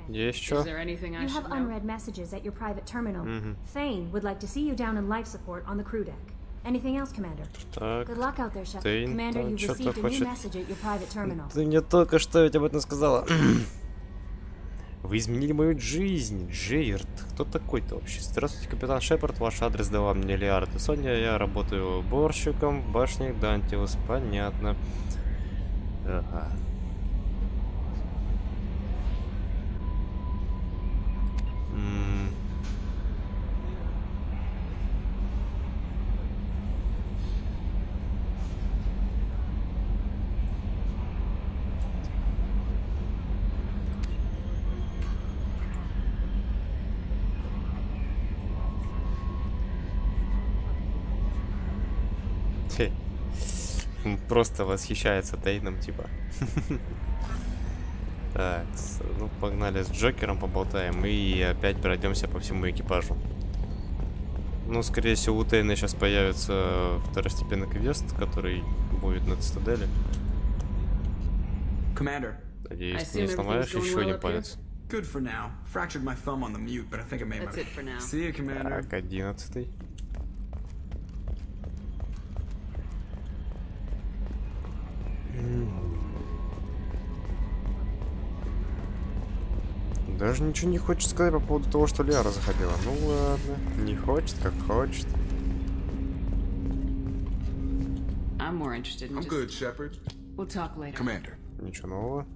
Есть что? You have unread messages at your private terminal. Thane would like to see you down in life support on the crew deck. Anything else, Commander? Так. Good luck out there, Shepard. Thane Commander, там you что-то received a new хочет. message at your private terminal. Ты мне только что ведь об этом сказала. Вы изменили мою жизнь, Джейрд. Кто такой-то вообще? Здравствуйте, капитан Шепард. Ваш адрес дала мне Лиард. Соня, я работаю уборщиком в башне Дантиус. Понятно. Ага. Он просто восхищается Тейном, типа. Так, ну погнали с Джокером поболтаем и опять пройдемся по всему экипажу. Ну, скорее всего, у Тейна сейчас появится второстепенный квест, который будет на цитадели. Надеюсь, ты не сломаешь еще один палец. Так, 11-й. Даже ничего не хочет сказать по поводу того, что Лиара заходила. Ну ладно, не хочет, как хочет. I'm good, Shepard. We'll talk later. Commander. Ничего нового.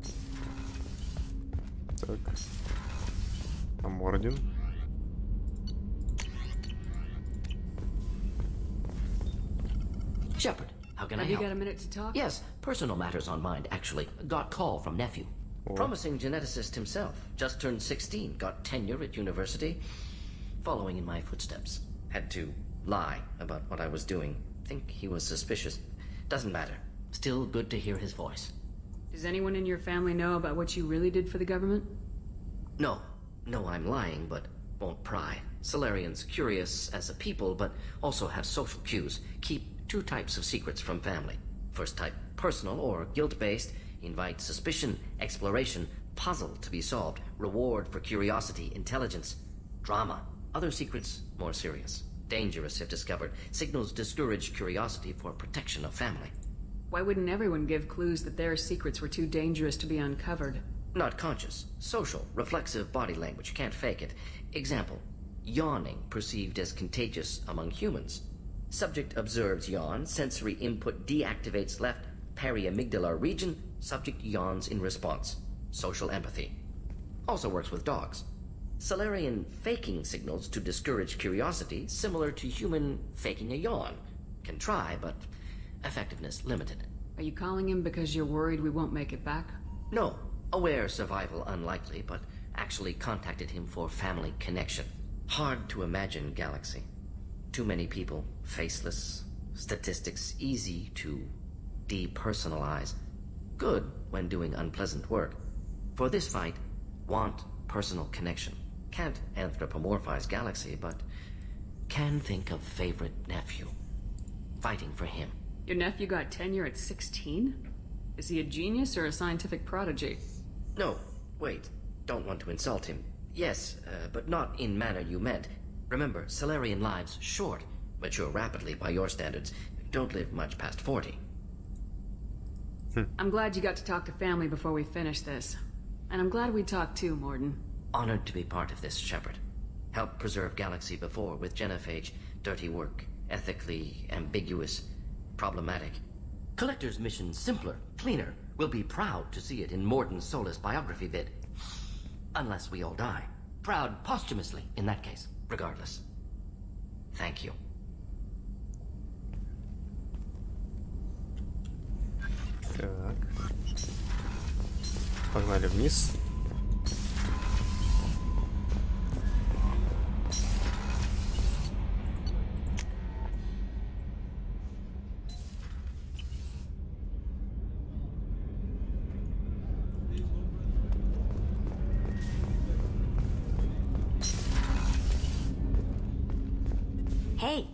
Так. Амордин. Shepard, how can I help? Have you got a minute to talk? Yes, personal matters on mind, actually. Got call from nephew. Promising geneticist himself. Just turned 16. Got tenure at university. Following in my footsteps. Had to lie about what I was doing. Think he was suspicious. Doesn't matter. Still good to hear his voice. Does anyone in your family know about what you really did for the government? No. No, I'm lying, but won't pry. Solarians curious as a people, but also have social cues. Keep two types of secrets from family. First type, personal or guilt-based. Invite suspicion, exploration, puzzle to be solved, reward for curiosity, intelligence, drama. Other secrets, more serious. Dangerous if discovered. Signals discourage curiosity for protection of family. Why wouldn't everyone give clues that their secrets were too dangerous to be uncovered? Not conscious. Social, reflexive body language. Can't fake it. Example. Yawning perceived as contagious among humans. Subject observes yawn. Sensory input deactivates left periamygdalar region. Subject yawns in response. Social empathy. Also works with dogs. Solarian faking signals to discourage curiosity, similar to human faking a yawn. Can try, but effectiveness limited. Are you calling him because you're worried we won't make it back? No. Aware survival unlikely, but actually contacted him for family connection. Hard to imagine galaxy. Too many people, faceless, statistics easy to depersonalize. Good when doing unpleasant work. For this fight, want personal connection. Can't anthropomorphize galaxy, but can think of favorite nephew. Fighting for him. Your nephew got tenure at 16? Is he a genius or a scientific prodigy? No, wait. Don't want to insult him. Yes, but not in manner you meant. Remember, Solarian lives short. Mature rapidly by your standards. Don't live much past 40. I'm glad you got to talk to family before we finish this. And I'm glad we talked too, Morden. Honored to be part of this, Shepard. Helped preserve Galaxy before with genophage. Dirty work. Ethically ambiguous. Problematic. Collector's mission simpler, cleaner. We'll be proud to see it in Morden's Solus biography vid. Unless we all die. Proud posthumously, in that case. Regardless. Thank you. Так. Погнали вниз. Hey,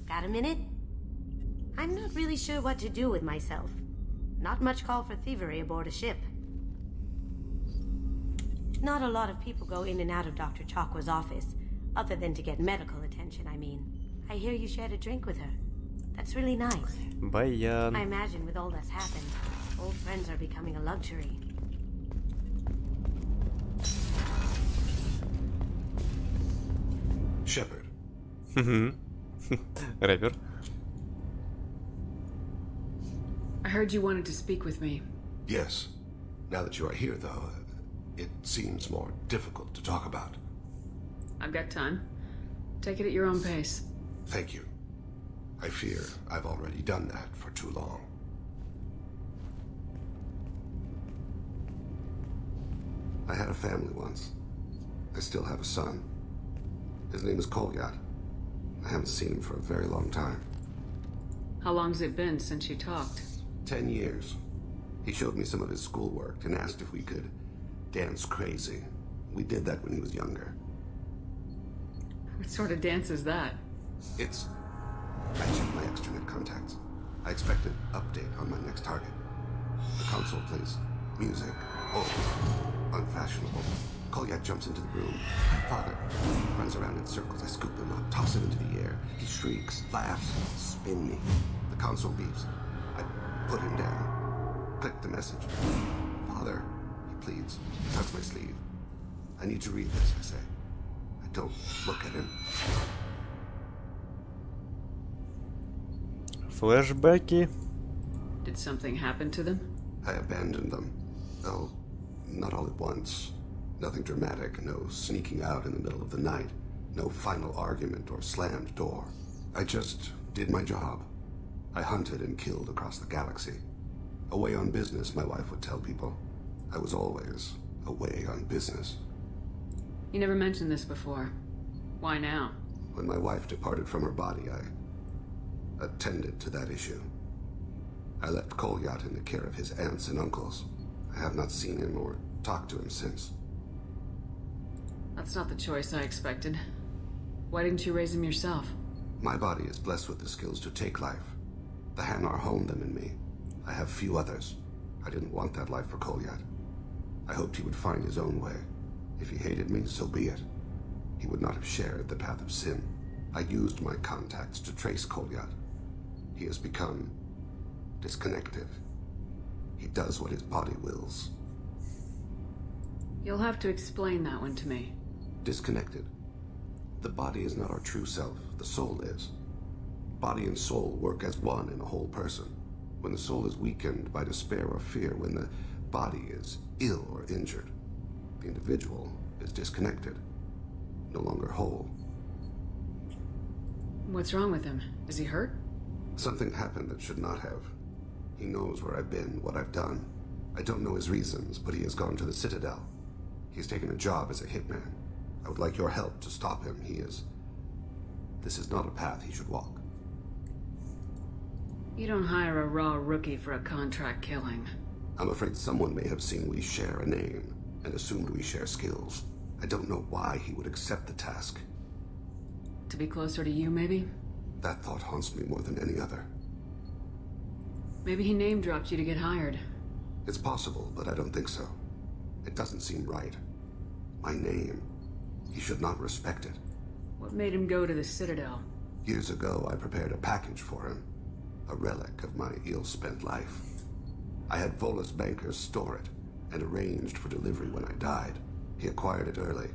got a minute? I'm not really sure what to do with myself. Not much call for thievery aboard a ship. Not a lot of people go in and out of Dr. Chakwa's office, other than to get medical attention, I mean. I hear you shared a drink with her. That's really nice. Баян. I imagine with all that's happened, old friends are becoming a luxury. Shepard. Рэпер. I heard you wanted to speak with me. Yes. Now that you are here, though, it seems more difficult to talk about. I've got time. Take it at your own pace. Thank you. I fear I've already done that for too long. I had a family once. I still have a son. His name is Kolyat. I haven't seen him for a very long time. How long's it been since you talked? 10 years. He showed me some of his schoolwork and asked if we could dance crazy. We did that when he was younger. What sort of dance is that? It's... I checked my extranet contacts. I expect an update on my next target. The console plays music. Old. Unfashionable. Kolyat jumps into the room. My father runs around in circles. I scoop him up, toss him into the air. He shrieks, laughs, spin me. The console beeps. I put him down. Click the message. Father, he pleads. He tugs my sleeve. I need to read this, I say. I don't look at him. Флэшбэки. Did something happen to them? I abandoned them. Though, not all at once. Nothing dramatic, no sneaking out in the middle of the night, no final argument or slammed door. I just did my job. I hunted and killed across the galaxy. Away on business, my wife would tell people. I was always away on business. You never mentioned this before. Why now? When my wife departed from her body, I attended to that issue. I left Kolyat in the care of his aunts and uncles. I have not seen him or talked to him since. That's not the choice I expected. Why didn't you raise him yourself? My body is blessed with the skills to take life. The Hanar honed them in me. I have few others. I didn't want that life for Kolyat. I hoped he would find his own way. If he hated me, so be it. He would not have shared the path of sin. I used my contacts to trace Kolyat. He has become disconnected. He does what his body wills. You'll have to explain that one to me. Disconnected. The body is not our true self. The soul is. Body and soul work as one in a whole person. When the soul is weakened by despair or fear, when the body is ill or injured, the individual is disconnected, no longer whole. What's wrong with him? Is he hurt? Something happened that should not have. He knows where I've been, what I've done. I don't know his reasons, but he has gone to the Citadel. He's taken a job as a hitman. I would like your help to stop him. This is not a path he should walk. You don't hire a raw rookie for a contract killing. I'm afraid someone may have seen we share a name and assumed we share skills. I don't know why he would accept the task. To be closer to you, maybe? That thought haunts me more than any other. Maybe he name-dropped you to get hired. It's possible, but I don't think so. It doesn't seem right. My name. He should not respect it. What made him go to the Citadel? Years ago, I prepared a package for him. A relic of my ill-spent life. I had Volus bankers store it, and arranged for delivery when I died. He acquired it early.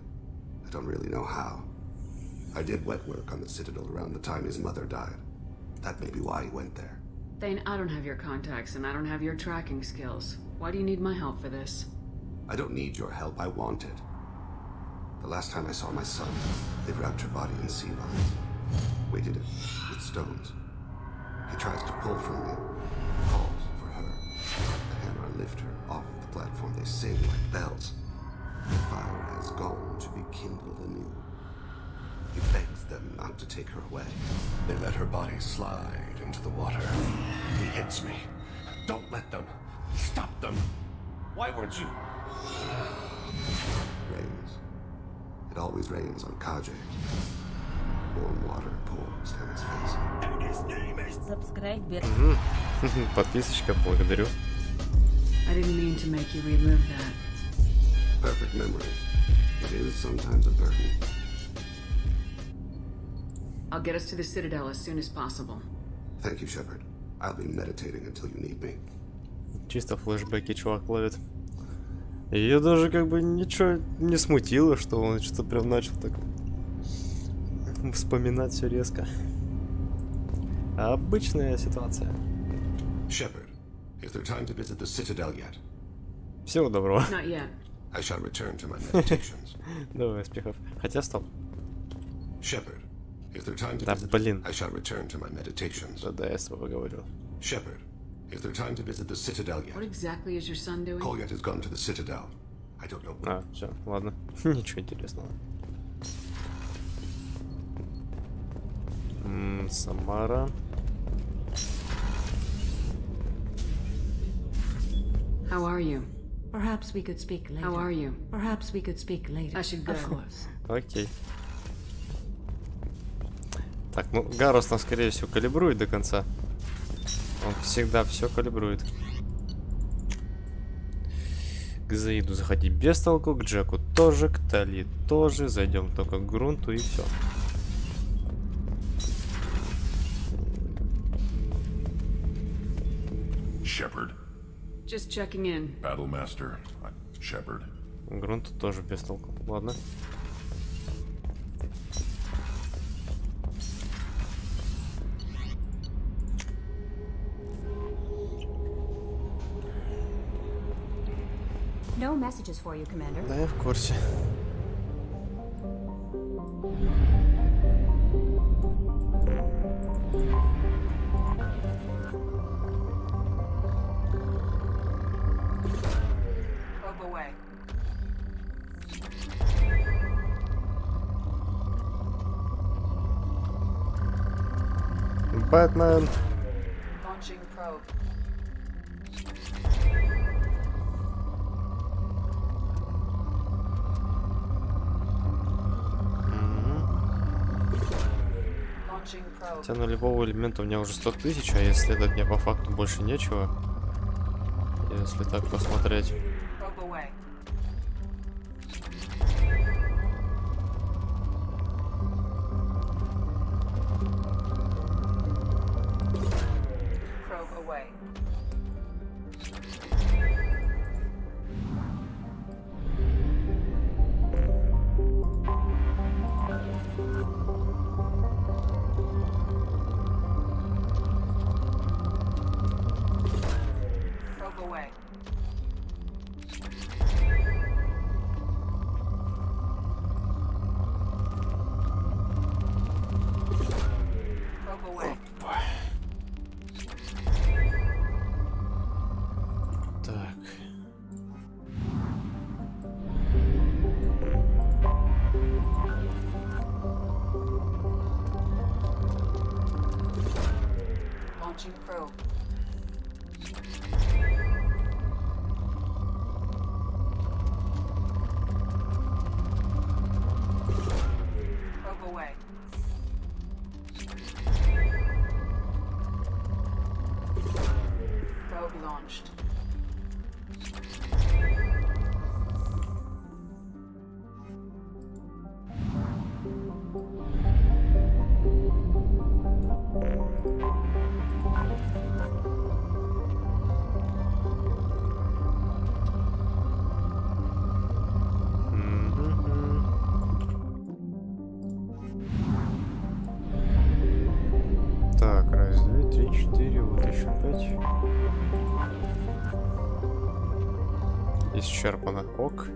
I don't really know how. I did wet work on the Citadel around the time his mother died. That may be why he went there. Thane, I don't have your contacts, and I don't have your tracking skills. Why do you need my help for this? I don't need your help. I want it. The last time I saw my son, they wrapped her body in sea vines, weighted it with stones. He tries to pull from me, calls for her. The Hanar lift her off the platform. They sing like bells. The fire has gone to be kindled anew. He begs them not to take her away. They let her body slide into the water. He hits me. Don't let them. Stop them. Why weren't you? It rains. It always rains on Kaje. Warm water pours down his face. Subscriber. Подписочка, благодарю. I didn't mean to make you relive that. Perfect memory. It is sometimes a burden. I'll get us to the Citadel as soon as possible. Thank you, Shepard. I'll be meditating until you need me. Чисто флешбеки чувак ловит. Ее даже как бы ничего не смутило, что он что-то прям начал так вспоминать все резко. Обычная ситуация. Shepard, is there time to visit the Citadel yet? Всего доброго. Not yet. I shall return to my meditations. Давай, успехов. Хотя стоп. Shepard, is there time to Да, visit? блин. I shall return to my meditations. Да, я с тобой поговорю. Shepard, is there time to visit the Citadel What yet? exactly is your son doing? Colgate has gone to the Citadel. I don't know. А, все, ладно. Ничего интересного. Самара. How are you? Perhaps we could speak later. How are you? Perhaps we could speak later. I should go. Of course. Окей. Так, ну Гарус нас, скорее всего, калибрует до конца. Он всегда все калибрует. К Заиду заходить без толку, к Джеку тоже, к Тали тоже. Зайдем только к грунту и все. Shepard, Just checking in. Battle Master. Shepard. Грунту тоже без толку. Ладно. No messages for you, Commander. Да, я в курсе. Probe away. Бэтмен. Launching probe. Launching probe. Хотя нулевого элемента у меня уже 100 тысяч, а если это мне по факту больше нечего, если так посмотреть. Probe away. Probe away. Probe away. Probe away. Так. Launching probe. Probe away. Probe launched. Так, раз, два, три, четыре, вот еще 5. Исчерпано. Ок.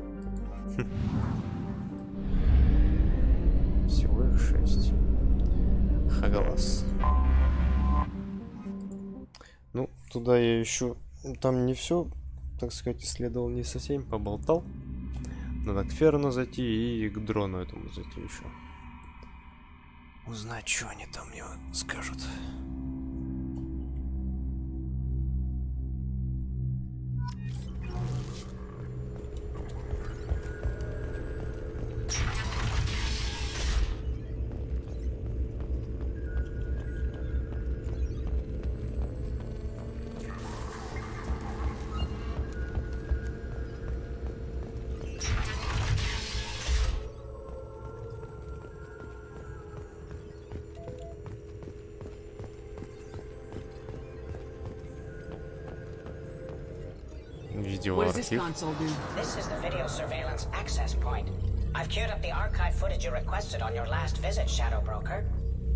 Всего их 6. Хагалас. Ну, туда я еще... Там не все, так сказать, исследовал, не совсем поболтал. Надо к Ферну зайти и к дрону этому зайти еще. Узнать, что они там мне скажут. What does this Видеоархив. console do? This is the video surveillance access point. I've queued up the archive footage you requested on your last visit, Shadow Broker.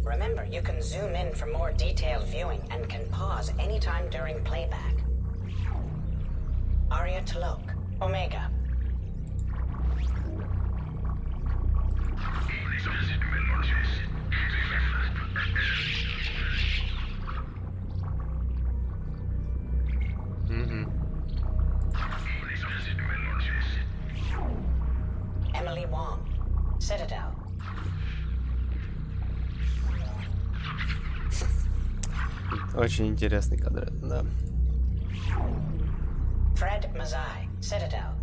Remember, you can zoom in for more detailed viewing and can pause anytime during playback. Aria Talok, Omega. Emily Wong, Citadel. Очень интересный кадр, да. Fred Mazai, Citadel.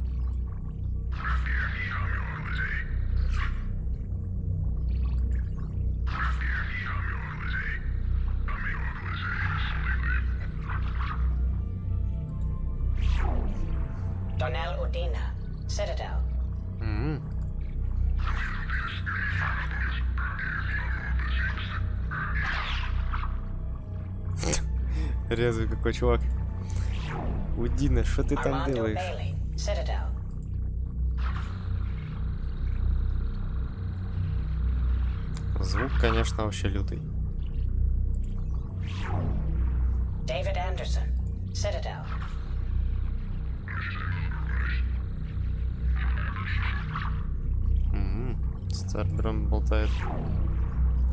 Donnell Udina, Citadel. Резвый какой чувак. Удина, что ты там Armando делаешь? Bailey, Citadel. Звук, конечно, вообще лютый. David Anderson, Citadel. Старбром болтает.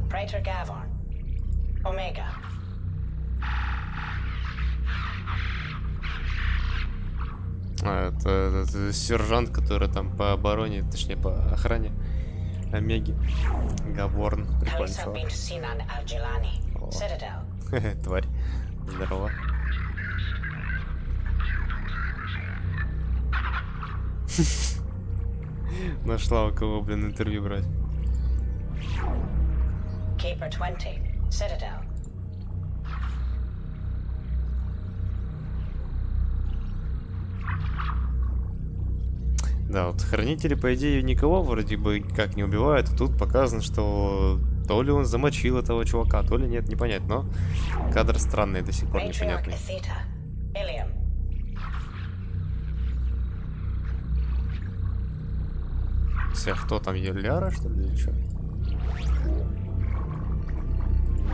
Praetor Gavorn, Omega. Это этот сержант, который там по обороне, точнее по охране Омеги. Гаворн. Прикольный Kalisa чувак. bint Sinan Al-Jilani, Citadel. Тварь. Здорово. Нашла у кого, блин, интервью брать. Keeper 20, Citadel. Да, вот хранители, по идее, никого вроде бы как не убивают. А тут показано, что то ли он замочил этого чувака, то ли нет, не понять. Но кадр странный, до сих пор Matriarch непонятный. Etheta, Иллиум. Кто там, Еляра, что ли, или что?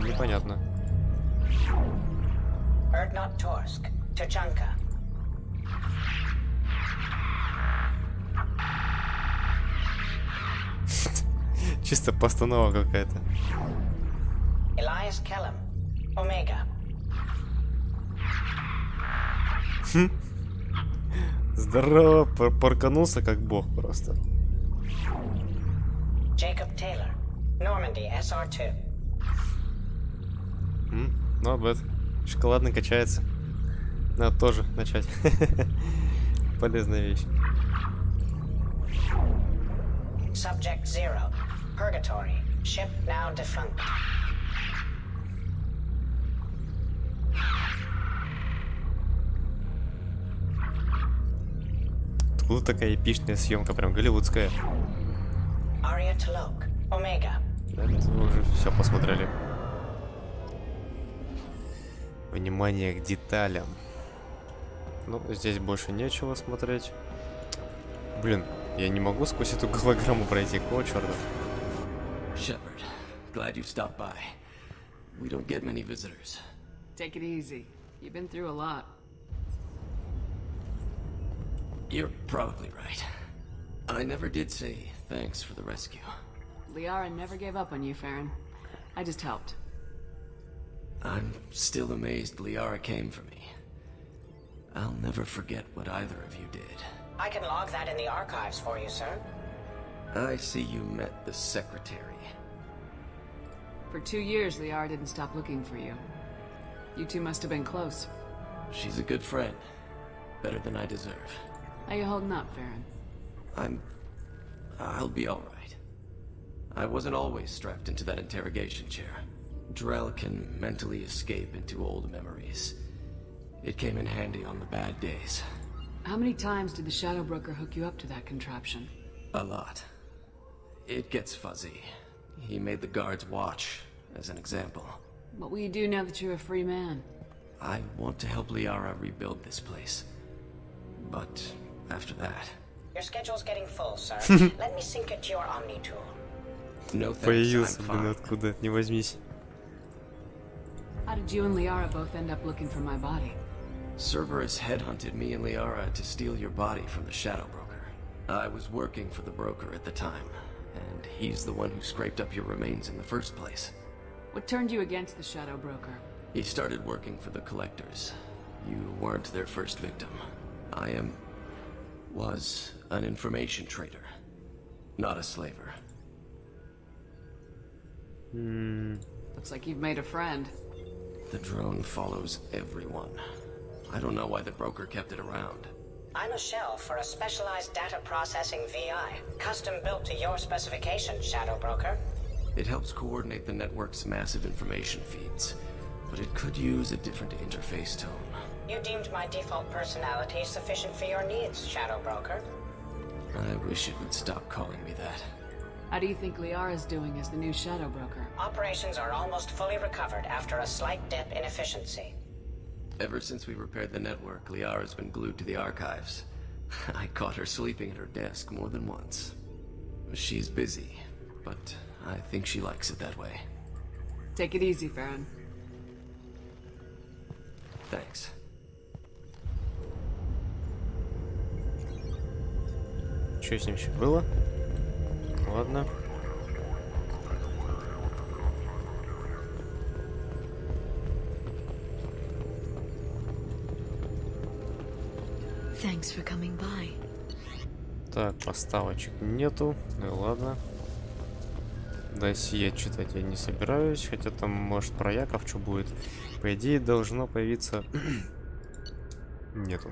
Непонятно. Erdnot Torsk, Tuchanka. Чисто постанова какая-то. Elias Kellum, Omega. Здорово, парканулся как бог просто. Jacob Taylor, Normandy SR2. Ну, бэт. Шоколадно качается. Надо тоже начать. Полезная вещь. Subject 0, Purgatory, ship now defunct. Откуда такая эпичная съемка, прям голливудская? Aria Talok, Omega. Да, мы уже все посмотрели. Внимание к деталям. Ну, здесь больше нечего смотреть. Блин, я не могу сквозь эту голограмму пройти. Какого черта? Shepard, glad you stopped by. We don't get many visitors. Take it easy. You've been through a lot. You're probably right. I never did say thanks for the rescue. Liara never gave up on you, Farron. I just helped. I'm still amazed Liara came for me. I'll never forget what either of you did. I can log that in the archives for you, sir. I see you met the secretary. For 2 years, Liara didn't stop looking for you. You two must have been close. She's a good friend. Better than I deserve. How you holding up, Farron? I'll be alright. I wasn't always strapped into that interrogation chair. Drell can mentally escape into old memories. It came in handy on the bad days. How many times did the Shadow Broker hook you up to that contraption? A lot. It gets fuzzy. He made the guards watch, as an example. What will you do now that you're a free man? I want to help Liara rebuild this place. but after that... Your schedule's getting full, sir. Let me sync it to your Omni tool. No thanks, Появился, I'm блин, fine. откуда, не возьмись. How did you and Liara both end up looking for my body? Cerberus headhunted me and Liara to steal your body from the Shadow Broker. I was working for the broker at the time, and he's the one who scraped up your remains in the first place. What turned you against the Shadow Broker? He started working for the Collectors. You weren't their first victim. Was an information trader, not a slaver. Looks like you've made a friend. The drone follows everyone. I don't know why the broker kept it around. I'm a shell for a specialized data processing VI, custom built to your specifications, Shadow Broker. It helps coordinate the network's massive information feeds, but it could use a different interface tone. You deemed my default personality sufficient for your needs, Shadow Broker. I wish it would stop calling me that. How do you think Liara's doing as the new Shadow Broker? Operations are almost fully recovered after a slight dip in efficiency. Ever since we repaired the network, Liara's been glued to the archives. I caught her sleeping at her desk more than once. She's busy, but I think she likes it that way. Take it easy, Farron. Thanks. Что с ним еще было? Ладно. Thanks for coming by. Так, поставочек нету. Ну и ладно. Досье читать я не собираюсь, хотя там, может, про Яков что будет. По идее, должно появиться... Нету.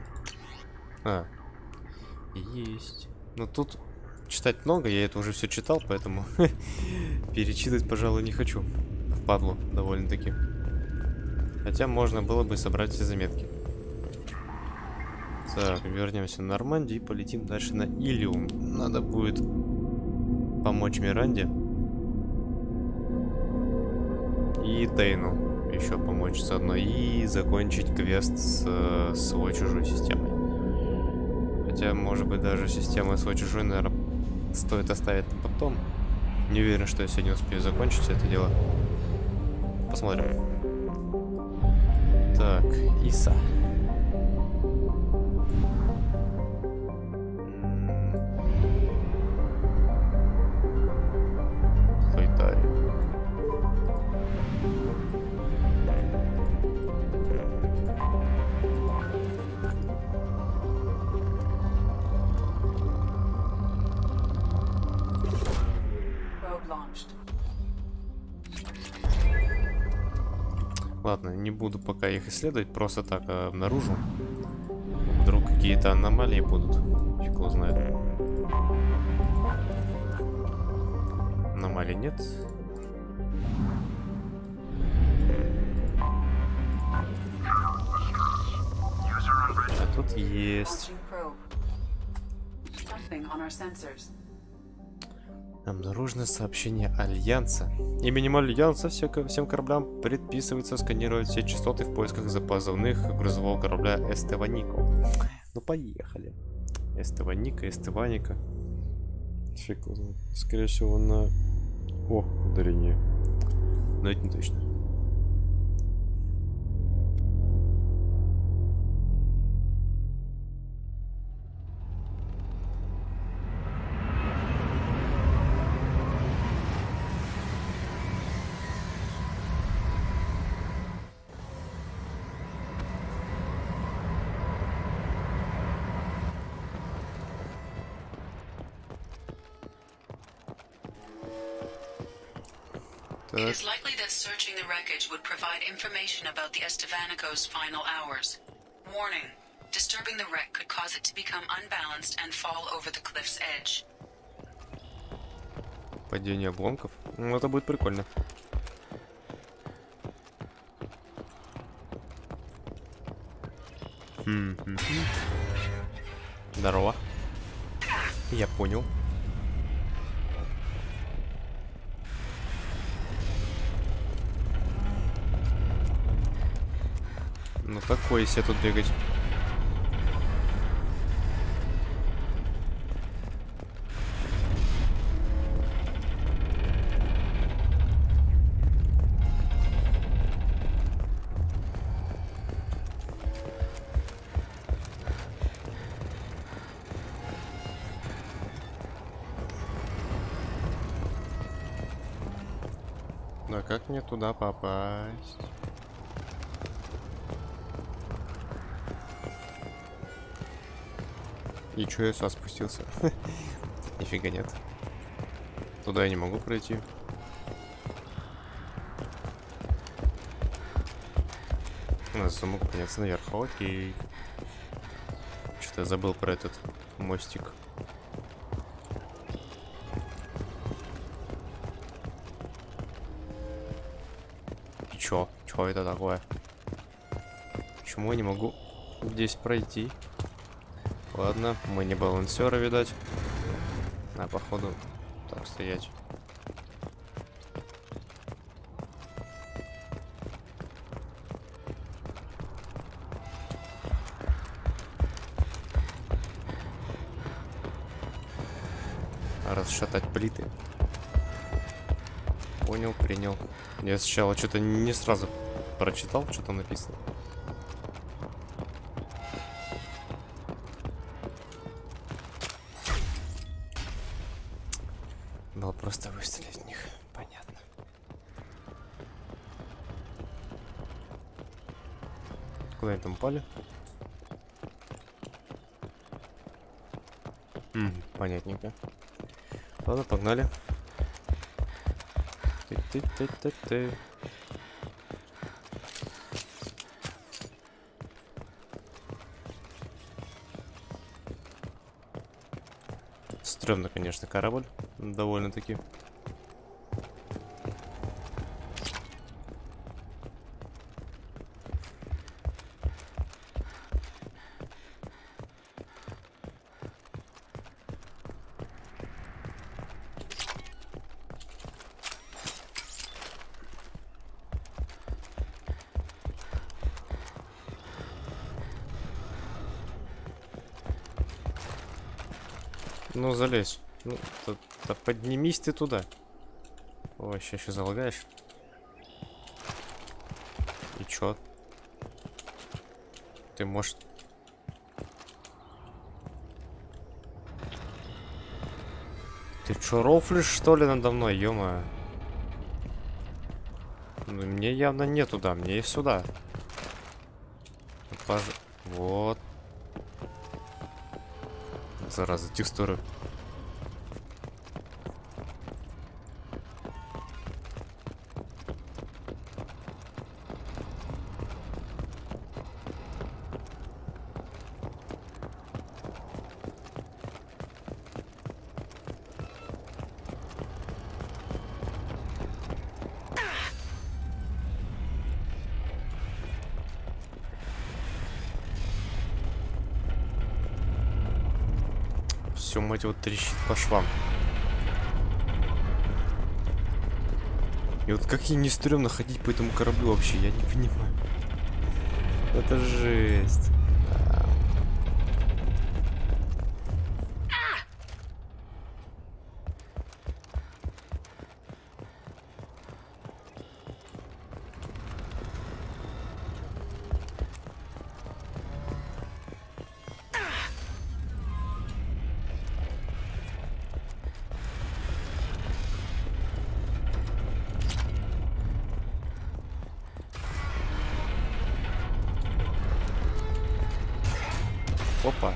Есть. Но тут читать много, я это уже все читал, поэтому перечитывать, пожалуй, не хочу. Впадлу довольно-таки. Хотя можно было бы собрать все заметки. Так, вернемся на Нормандию и полетим дальше на Иллиум. Надо будет помочь Миранде. И Тейну еще помочь заодно. И закончить квест с свой-чужой системой. Хотя, может быть, даже система свой-чужой, наверное, стоит оставить на потом. Не уверен, что я сегодня успею закончить это дело. Посмотрим. Так, Иса. Ладно, не буду пока их исследовать, просто так обнаружу. Вдруг какие-то аномалии будут. Фиг его знает. Аномалий нет. А тут есть. Обнаружено сообщение Альянса. Именем Альянса всем кораблям предписывается сканировать все частоты в поисках запазывных грузового корабля Эстеванико. Ну поехали. Эстеваника, Эстеваника. Фиг его знает. Скорее всего на... О, ударение. Но это не точно. It is likely that searching the wreckage would provide information about the Estevanico's final hours. Warning. Disturbing the wreck could cause it to become unbalanced and fall over the cliff's edge. Падение обломков. Ну, это будет прикольно. Здорово. Я понял. Ну такое себе тут бегать. как мне туда попасть? И чё я сюда спустился? Нифига нет. Туда я не могу пройти. У нас могу подняться наверх. Окей. Что-то я забыл про этот мостик. Чё? Чё это такое? Почему я не могу здесь пройти? Ладно, мы не балансеры, видать. А, походу, так стоять. Расшатать плиты. Понял, принял. Я сначала что-то не сразу прочитал, что там написано. Было просто выстрелить в них. Понятно. Куда они там упали? Понятненько. Ладно, погнали. Ты. Стрёмно, конечно, корабль. Довольно-таки. Ну, залезь. Ну, да поднимись ты туда. О, сейчас еще залагаешь. И чё? Ты, может... Ты чё, рофлишь, что ли, надо мной? Ё-моё. Ну, мне явно не туда, мне и сюда. Вот. Зараза, текстуры. Все, мать, вот трещит по швам. И вот как ей не стрёмно ходить по этому кораблю вообще, я не понимаю. Это жесть. Опа.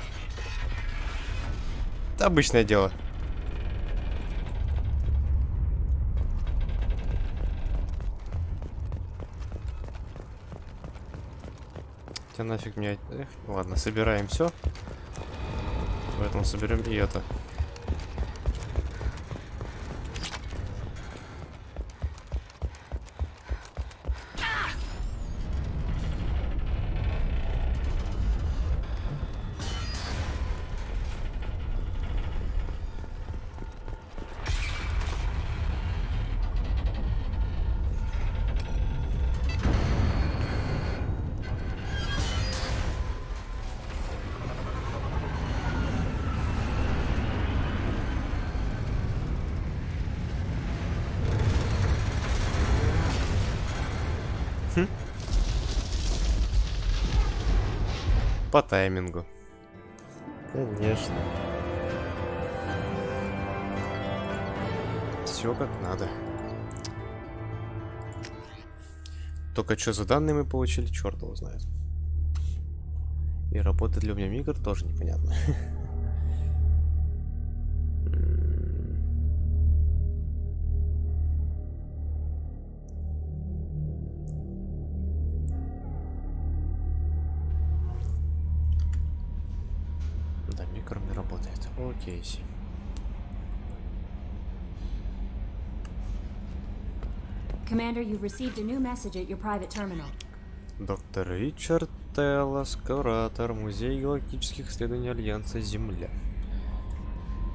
Это обычное дело. Хотя нафиг мне... Эх, ладно, собираем все. Поэтому соберем и это. По таймингу. Конечно. Все как надо. Только что за данные мы получили, черт его знает. И работает ли у меня микро, тоже непонятно. Да, микро не работает. Окей. Commander, you've received a new message at your private terminal. Доктор Ричард Теллас, куратор Музея галактических исследований Альянса Земля.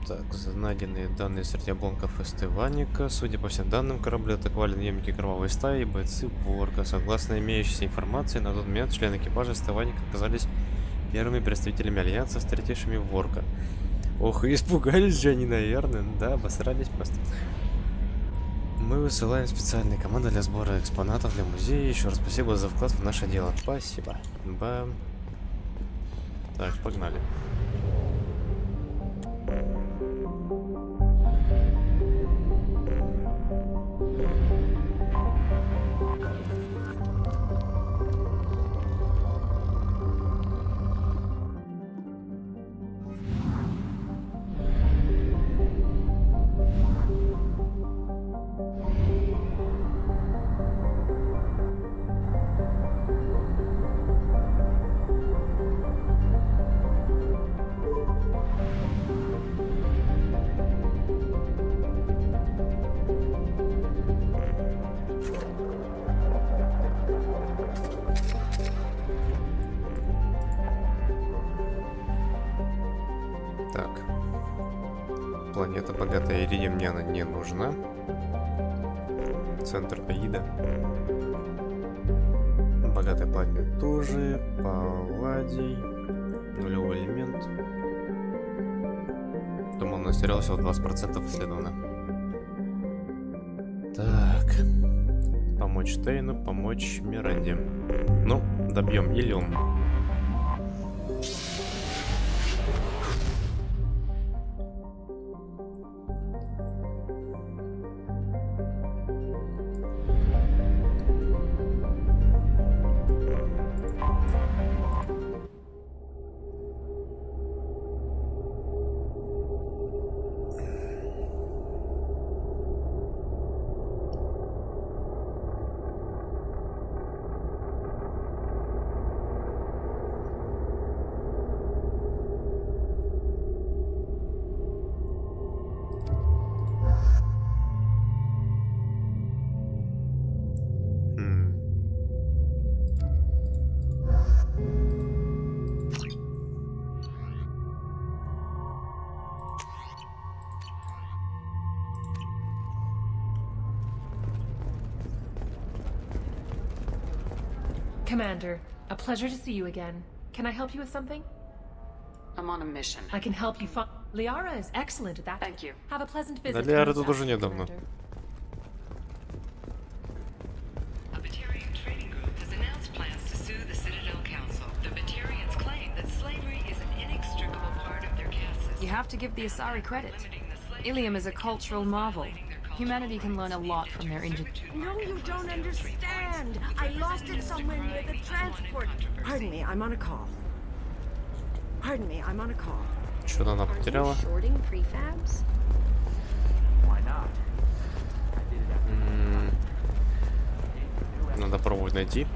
Так, найденные данные среди обломков Эстываника. Судя по всем данным, корабли атаковали наемники Кровавой стаи и бойцы Ворка. Согласно имеющейся информации, на тот момент члены экипажа Эстываника оказались первыми представителями Альянса, встретившими Ворка. Ох, и испугались же они, наверное. Да, обосрались просто. Мы высылаем специальные команды для сбора экспонатов для музея. Еще раз спасибо за вклад в наше дело. Спасибо. Бам. Так, погнали. Планета богатая иридием, мне она не нужна. Центр Аида. Богатая планета тоже. Палладий. Нулевой элемент. Думал, он растерял всего 20% исследовано. Так. Помочь Тейну, помочь Миранде. Ну, добьем Иллиум. Commander, a pleasure to see you again. Can I help you with something? I'm on a mission. I can help you find... Liara is excellent at that. Thank you. Have a pleasant visit. Да, Лиара тут уже недавно. A Batarian trading group has announced plans to sue the Citadel Council. The Batarians claim that slavery is an inextricable part of their caste system. You have to give the Asari credit. Ilium is a cultural marvel. Humanity can learn a lot from their ingenuity. No, you don't understand. I lost it somewhere near the transport. Pardon me, I'm on a call. Pardon me, I'm on a call. Что-то она потеряла. Shorting prefabs? Надо пробовать найти.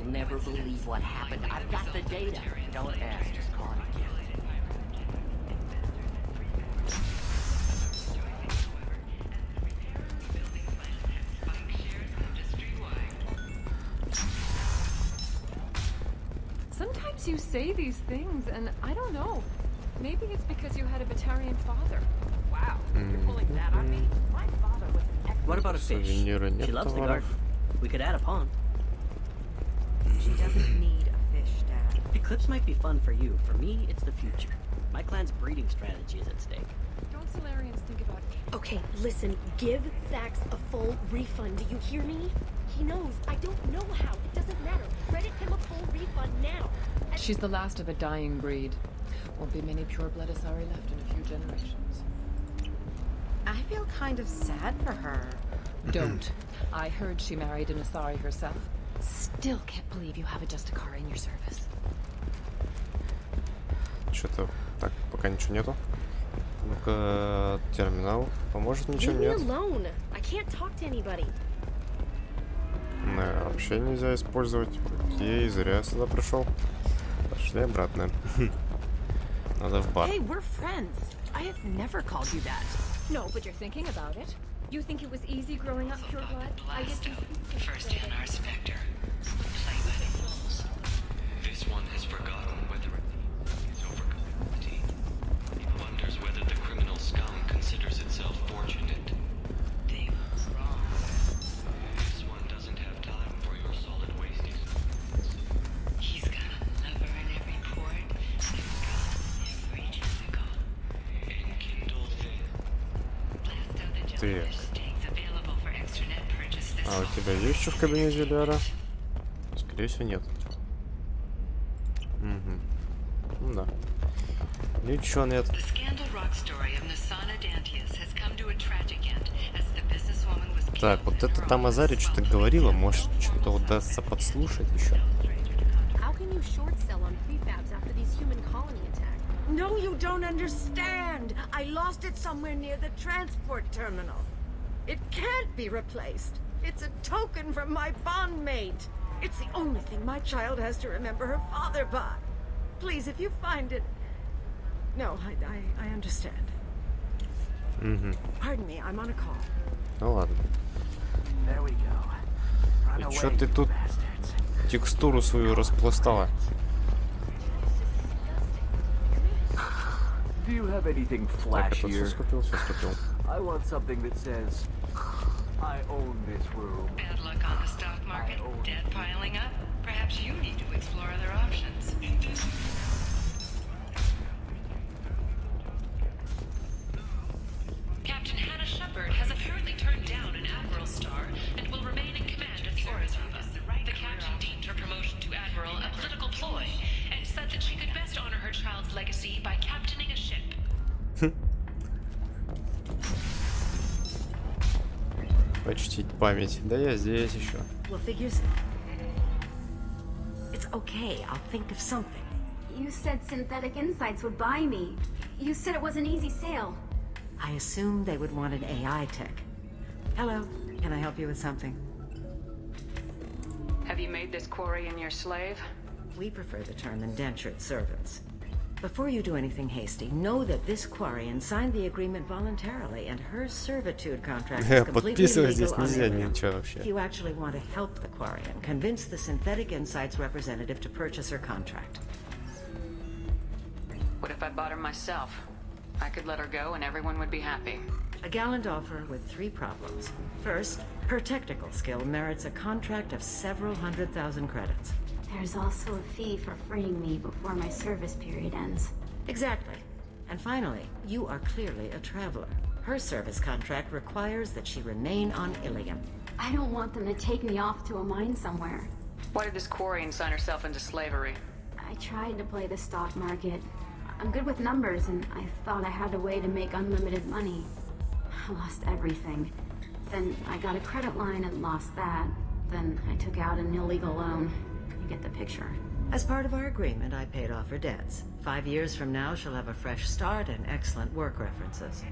Never believe what happened. I've got the data. Don't ask, just call it a gift. Sometimes you say these things, and I don't know. Maybe it's because you had a Batarian father. Wow, you're pulling that on me? My father was an excellent... What about a fish? She loves the garden. We could add a pond. She doesn't need a fish, Dad. Eclipse might be fun for you. For me, it's the future. My clan's breeding strategy is at stake. Don't Solarians think about it? Okay, listen. Give Thax a full refund. Do you hear me? He knows. I don't know how. It doesn't matter. Credit him a full refund now. She's the last of a dying breed. Won't be many pure-blood Asari left in a few generations. I feel kind of sad for her. Don't. I heard she married an Asari herself. Still can't believe you have a Justicar in your service. Что-то так, пока ничего нету. Ну-ка, терминал. Поможет ничем? Нет. Вообще нельзя использовать. Окей, зря сюда пришел. Пошли обратно. Надо в бар. Hey, we're friends. I have never called you that. No, but you're thinking about it. You think it was easy growing up pure blood? I guess you First in our specter. Play by the rules. This one has forgotten whether it's overcommunity. It wonders whether the criminal scum considers itself fortunate. They were wrong. This one doesn't have time for your solid waste experiments. He's got a lever in every port and got every tentacle. Enkindle thin. Blast out the Так. jellyfish tanks available for extranet purchase this А у fall. тебя есть что в кабинете Ляра? Скорее всего, нет. Угу. Ну да. Ничего нет. The Scandal Rock story of Nasana Dantius has come to a tragic end as the businesswoman was killed. Так, вот это там Азари что-то говорила. Может, что-то удастся подслушать еще. How can you short sell on prefabs after these human colony attacks? No, you don't understand. I lost it somewhere near the transport terminal. It can't be replaced. It's a token from my bondmate. It's the only thing my child has to remember her father by. Please, if you find it... No, I understand. Pardon me, I'm on a call. Ну ладно. There we go. И чё ты тут текстуру свою распластала? Do you have anything Так, это все flashier? скупил, все скупил. I want something that says, I own this room. Bad luck on the stock market, debt piling up. Perhaps you need to explore other options. Captain Hannah Shepard has apparently turned down an Admiral star and will remain in command of the Orizaba. The captain deemed her promotion to Admiral a political ploy and said that she could best honor her child's legacy by captaining a ship. Почтить память. Да я здесь еще. Well, figures... It's okay, I'll think of something. You said Synthetic Insights would buy me. You said it was an easy sale. I assumed they would want an AI tech. Hello, can I help you with something? Have you made this Quarian your slave? We prefer the term indentured servants. Before you do anything hasty, know that this Quarian signed the agreement voluntarily, and her servitude contract is completely Подписывать здесь legal on нельзя Иллиум. ничего вообще. If you actually want to help the Quarian, convince the Synthetic Insights representative to purchase her contract. What if I bought her myself? I could let her go and everyone would be happy. A gallant offer with 3 problems. First, her technical skill merits a contract of several 100,000 credits. There's also a fee for freeing me before my service period ends. Exactly. And finally, you are clearly a traveler. Her service contract requires that she remain on Ilium. I don't want them to take me off to a mine somewhere. Why did this Quarian sign herself into slavery? I tried to play the stock market. I'm good with numbers, and I thought I had a way to make unlimited money. I lost everything. Then I got a credit line and lost that. Then I took out an illegal loan. You get the picture. As part of our agreement, I paid off her debts. 5 years from now, she'll have a fresh start and excellent work references.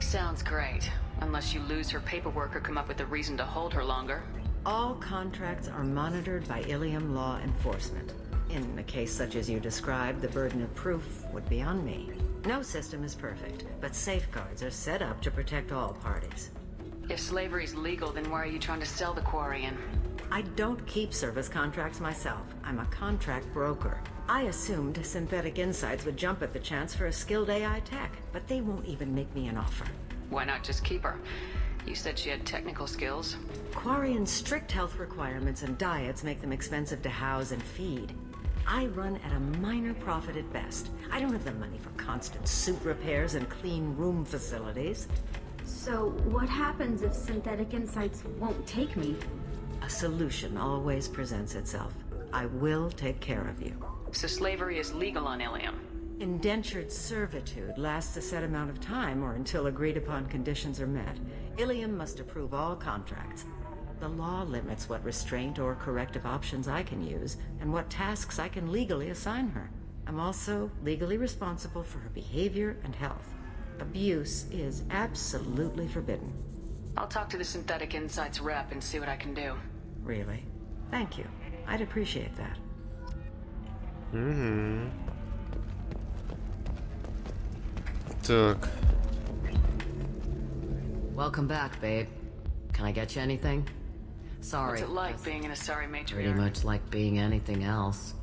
Sounds great. Unless you lose her paperwork or come up with a reason to hold her longer. All contracts are monitored by Ilium law enforcement. In a case such as you described, the burden of proof would be on me. No system is perfect, but safeguards are set up to protect all parties. If slavery's legal, then why are you trying to sell the Quarian? I don't keep service contracts myself. I'm a contract broker. I assumed Synthetic Insights would jump at the chance for a skilled AI tech, but they won't even make me an offer. Why not just keep her? You said she had technical skills. Quarian's strict health requirements and diets make them expensive to house and feed. I run at a minor profit at best. I don't have the money for constant suit repairs and clean room facilities. So, what happens if Synthetic Insights won't take me? A solution always presents itself. I will take care of you. So slavery is legal on Ilium? Indentured servitude lasts a set amount of time or until agreed upon conditions are met. Ilium must approve all contracts. The law limits what restraint or corrective options I can use and what tasks I can legally assign her. I'm also legally responsible for her behavior and health. Abuse is absolutely forbidden. I'll talk to the Synthetic Insights rep and see what I can do. Really? Thank you. I'd appreciate that. Так. Welcome back, babe. Can I get you anything? Sorry. What's it like being in a sorry matriarch? Pretty much like being anything else.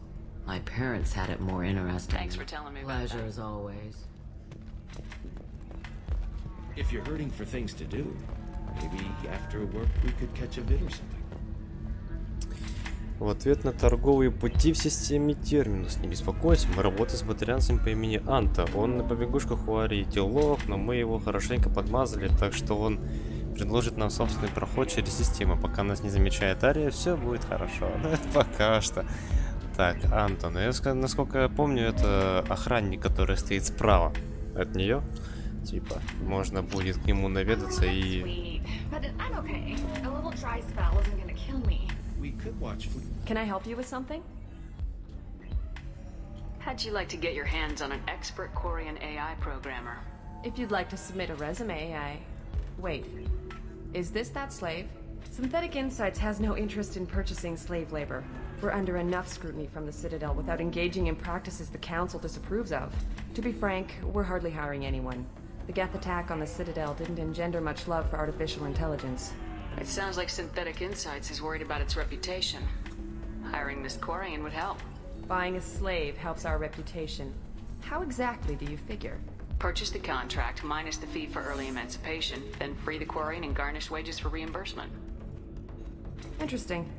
My parents had it more interesting. Thanks for telling me about Pleasure that. as always. If you're hurting for things to do, maybe after work we could catch a vid or something. В ответ на торговые пути в системе Терминус. Не беспокойся, мы работаем с батарианцем по имени Анта. Он на побегушках у Арии Телох, но мы его хорошенько подмазали, так что он предложит нам собственный проход через систему. Пока нас не замечает Ария, все будет хорошо. Пока что. Так, Антон, насколько я помню, это охранник, который стоит справа от нее. Типа, можно будет к нему наведаться и... Can I help you with something? How'd you like to get your hands on an expert Quarian AI programmer? If you'd like to submit a resume, Wait. Is this that slave? Synthetic Insights has no interest in purchasing slave labor. We're under enough scrutiny from the Citadel without engaging in practices the Council disapproves of. To be frank, we're hardly hiring anyone. The Geth attack on the Citadel didn't engender much love for artificial intelligence. It sounds like Synthetic Insights is worried about its reputation. Hiring this Quarian would help. Buying a slave helps our reputation. How exactly do you figure? Purchase the contract minus the fee for early emancipation, then free the Quarian and garnish wages for reimbursement. Interesting.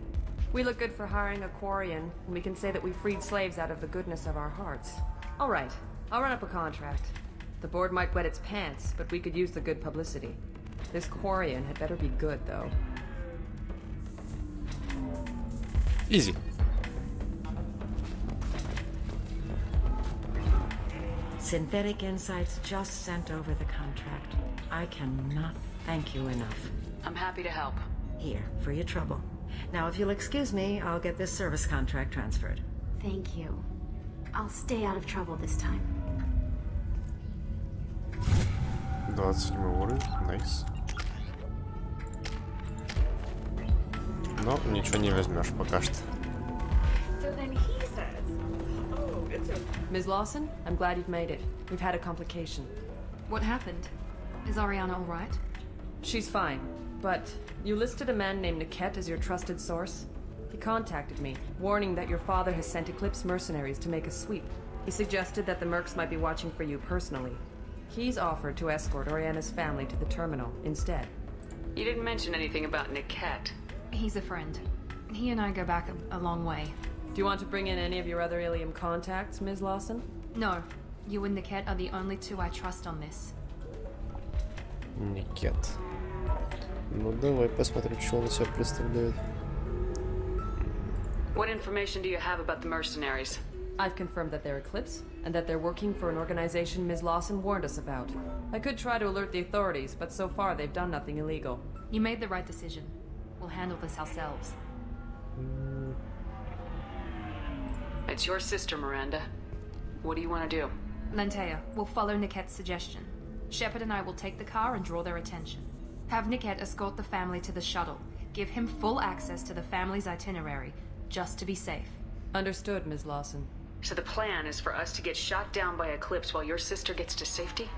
We look good for hiring a Quarian, and we can say that we freed slaves out of the goodness of our hearts. All right, I'll run up a contract. The board might wet its pants, but we could use the good publicity. This Quarian had better be good, though. Easy. Synthetic Insights just sent over the contract. I cannot thank you enough. I'm happy to help. Here, for your trouble. Now, if you'll excuse me, I'll get this service contract transferred. Thank you. I'll stay out of trouble this time. 27 уровень, найс. Но ничего не возьмешь пока что. So then he says, "Oh, it's a..." Ms. Lawson, I'm glad you've made it. We've had a complication. What happened? Is Ariana all right? She's fine, but you listed a man named Niket as your trusted source. He contacted me, warning that your father has sent Eclipse mercenaries to make a sweep. He suggested that the mercs might be watching for you personally. He's offered to escort Oriana's family to the terminal instead. You didn't mention anything about Niket. He's a friend. He and I go back a long way. Do you want to bring in any of your other Ilium contacts, Ms. Lawson? No. You and Niket are the only two I trust on this. Никет. Ну давай посмотрим, что он из себя представляет. What information do you have about the mercenaries? I've confirmed that they're Eclipse, and that they're working for an organization Ms. Lawson warned us about. I could try to alert the authorities, but so far they've done nothing illegal. You made the right decision. We'll handle this ourselves. It's your sister, Miranda. What do you want to do? Lantea, we'll follow Niket's suggestion. Shepard and I will take the car and draw their attention. Have Niket escort the family to the shuttle. Give him full access to the family's itinerary, just to be safe. Understood, Ms. Lawson. So the plan is for us to get shot down by Eclipse while your sister gets to safety?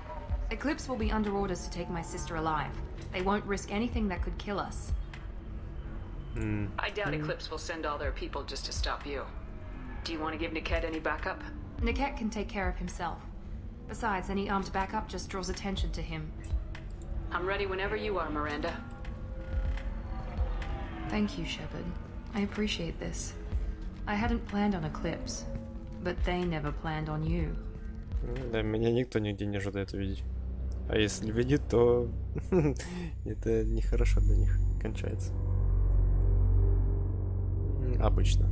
Eclipse will be under orders to take my sister alive. They won't risk anything that could kill us. I doubt Eclipse will send all their people just to stop you. Do you want to give Niket any backup? Niket can take care of himself. Besides, any armed backup just draws attention to him. I'm ready whenever you are, Miranda. Thank you, Shepard. I appreciate this. I hadn't planned on Eclipse, but they never planned on you. Да, меня никто нигде не ожидает увидеть. А если видит, то это нехорошо для них кончается. Обычно.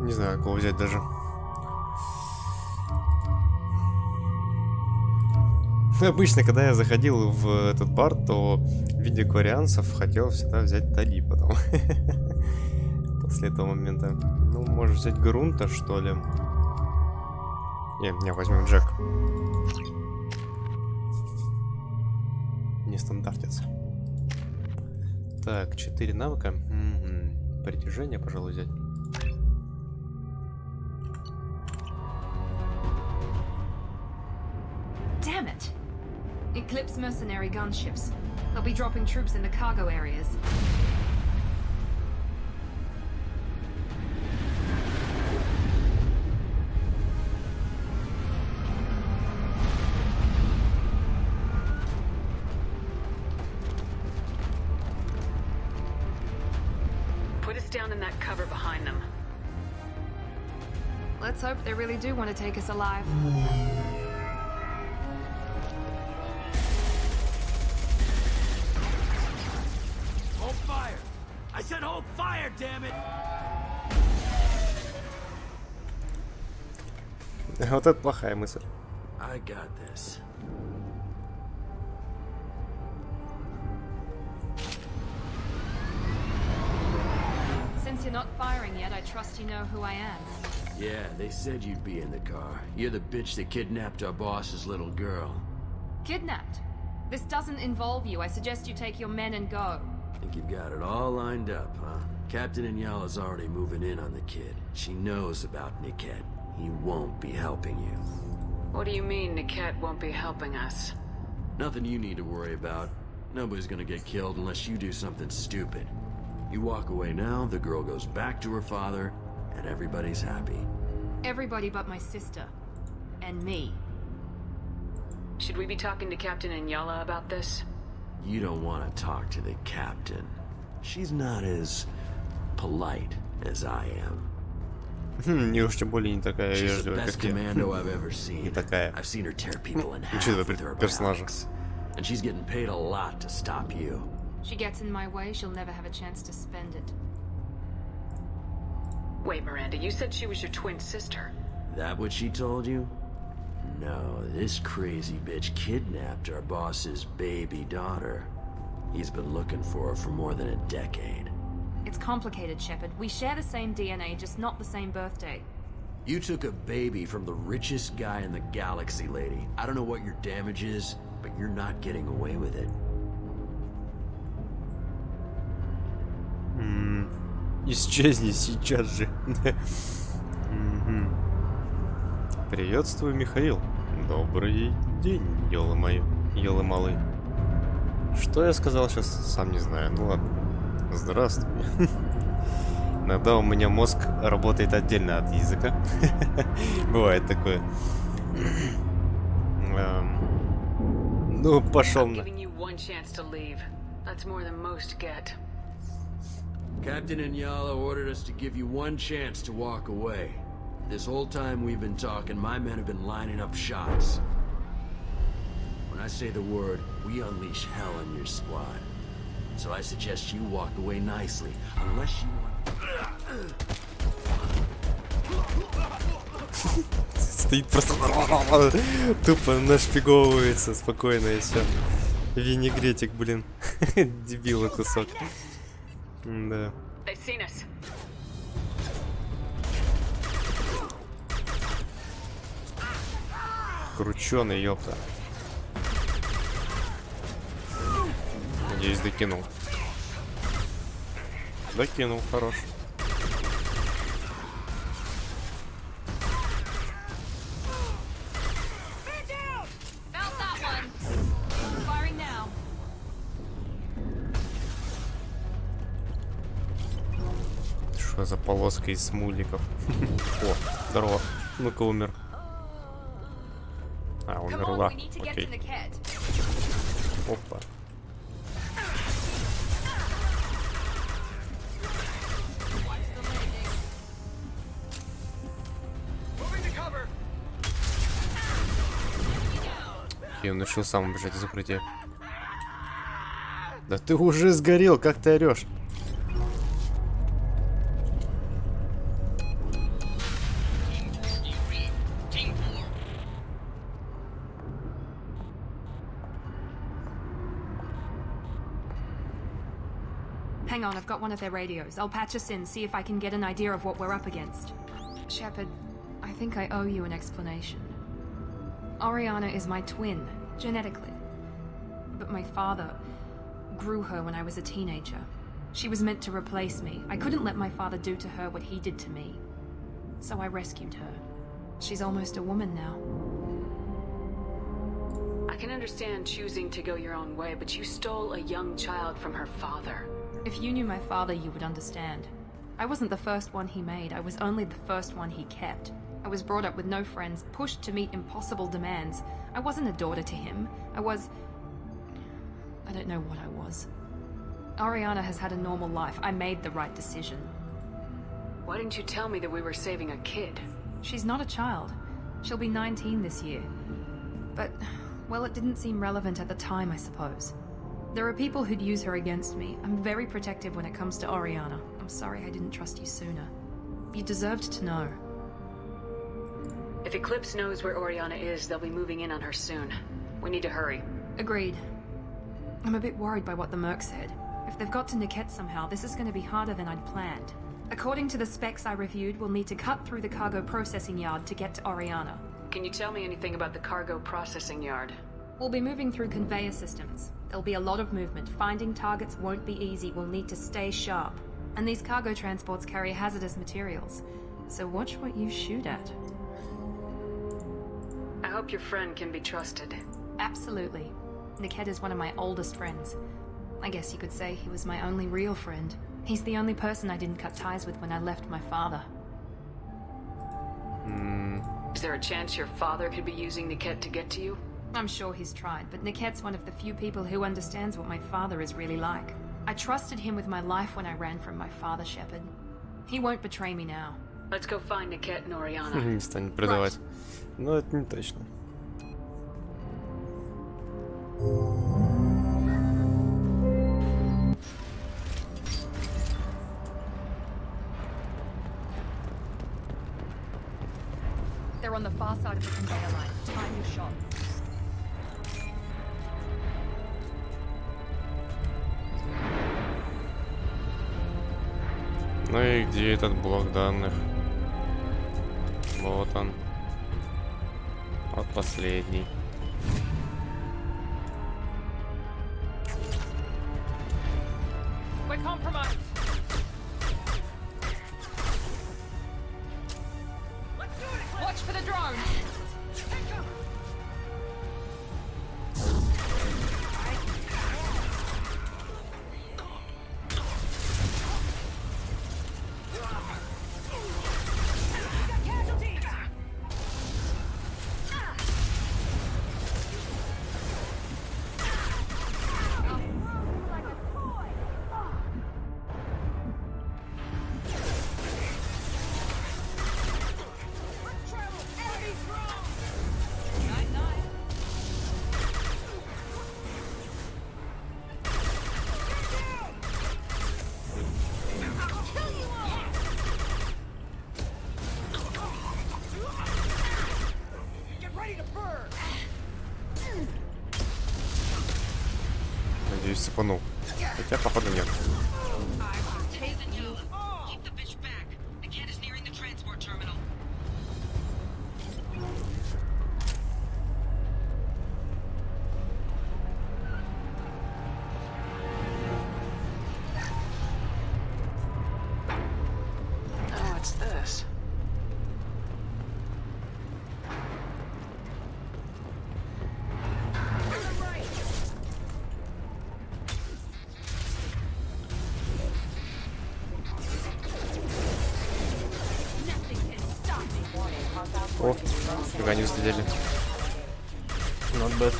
Не знаю, кого взять даже. Обычно, когда я заходил в этот бар, то в виде кварианцев хотел всегда взять Дали потом. После этого момента. Ну, может взять Грунта, что ли. Не, возьмем Джек. Не стандартец. Так, 4 навыка. Притяжение, пожалуй, взять. Damn it! Eclipse mercenary gunships. They'll be dropping troops in the cargo areas. Put us down in that cover behind them. Let's hope they really do want to take us alive. Hold fire! I said hold fire, damn it! Вот это плохая мысль. I got this. Since you're not firing yet, I trust you know who I am. Yeah, they said you'd be in the car. You're the bitch that kidnapped our boss's little girl. Kidnapped? This doesn't involve you. I suggest you take your men and go. Think you've got it all lined up, huh? Captain Inyala's already moving in on the kid. She knows about Niket. He won't be helping you. What do you mean Niket won't be helping us? Nothing you need to worry about. Nobody's gonna get killed unless you do something stupid. You walk away now, the girl goes back to her father, and everybody's happy. Everybody but my sister. And me. Should we be talking to Captain Inyala about this? You don't want to talk to the captain. She's not as polite as I am. И уж тем более не такая She's the вежливая, best как я. commando I've ever seen. Не такая. I've seen her tear people in half Учитывая with her персонажа. biotics. And she's getting paid a lot to stop you. She gets in my way, she'll never have a chance to spend it. Wait, Miranda, you said she was your twin sister. That what she told you? No, this crazy bitch kidnapped our boss's baby daughter. He's been looking for her for more than a decade. It's complicated, Shepard. We share the same DNA, just not the same birthday. You took a baby from the richest guy in the galaxy, lady. I don't know what your damage is, but you're not getting away with it. Исчезни сейчас же. Приветствую, Михаил. Добрый день, елы малый. Что я сказал сейчас, сам не знаю. Ну ладно. Здравствуй. Иногда у меня мозг работает отдельно от языка. Бывает такое. Ну, пошел на... Captain Inyala ordered us to give you one chance to walk away. This whole time we've been talking, my men have been lining up shots. When I say the word, we unleash hell on your squad. So I suggest you walk away nicely, unless you want... Стоит просто... Тупо нашпиговывается спокойно и все. Винегретик, блин. Дебила кусок. Да. Крученый, ёпта. Докинул, хорош. Что за полоска из смуликов? О, здорово. Ну-ка, умер. А, умерла. Окей. Опа. Окей, он решил сам убежать из укрытия. Да ты уже сгорел, как ты орешь? Hang on, I've got one of their radios. I'll patch us in, see if I can get an idea of what we're up against. Shepard, I think I owe you an explanation. Oriana is my twin, genetically. But my father grew her when I was a teenager. She was meant to replace me. I couldn't let my father do to her what he did to me. So I rescued her. She's almost a woman now. I can understand choosing to go your own way, but you stole a young child from her father. If you knew my father, you would understand. I wasn't the first one he made. I was only the first one he kept. I was brought up with no friends, pushed to meet impossible demands. I wasn't a daughter to him. I don't know what I was. Oriana has had a normal life. I made the right decision. Why didn't you tell me that we were saving a kid? She's not a child. She'll be 19 this year. But, well, it didn't seem relevant at the time, I suppose. There are people who'd use her against me. I'm very protective when it comes to Oriana. I'm sorry I didn't trust you sooner. You deserved to know. If Eclipse knows where Oriana is, they'll be moving in on her soon. We need to hurry. Agreed. I'm a bit worried by what the Merc said. If they've got to Niket somehow, this is going to be harder than I'd planned. According to the specs I reviewed, we'll need to cut through the cargo processing yard to get to Oriana. Can you tell me anything about the cargo processing yard? We'll be moving through conveyor systems. There'll be a lot of movement. Finding targets won't be easy. We'll need to stay sharp. And these cargo transports carry hazardous materials. So watch what you shoot at. I hope your friend can be trusted. Absolutely. Niket is one of my oldest friends. I guess you could say he was my only real friend. He's the only person I didn't cut ties with when I left my father. Is there a chance your father could be using Niket to get to you? I'm sure he's tried, but Niket's one of the few people who understands what my father is really like. I trusted him with my life when I ran from my father, Shepard. He won't betray me now. Let's go find Niket and Oriana. Не станет предавать. Но это не точно. They're on the far side of the conveyor line. Time your shot. Ну и где этот блок данных? Вот он. Вот последний. We're compromised. Watch for the drone. Надеюсь, цепанул. Хотя, походу, нет. О, фига не взлетели. Not bad.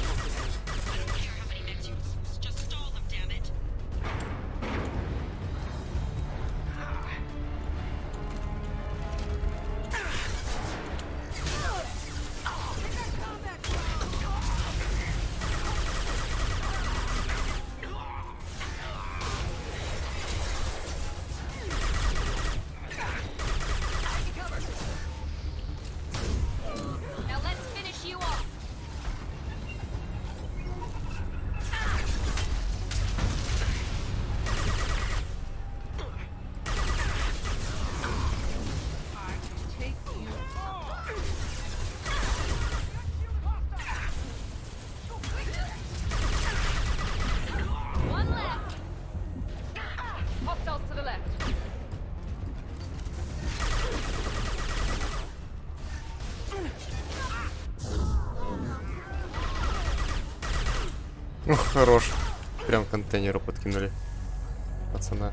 Ну, хорош. Прям к контейнеру подкинули. Пацана.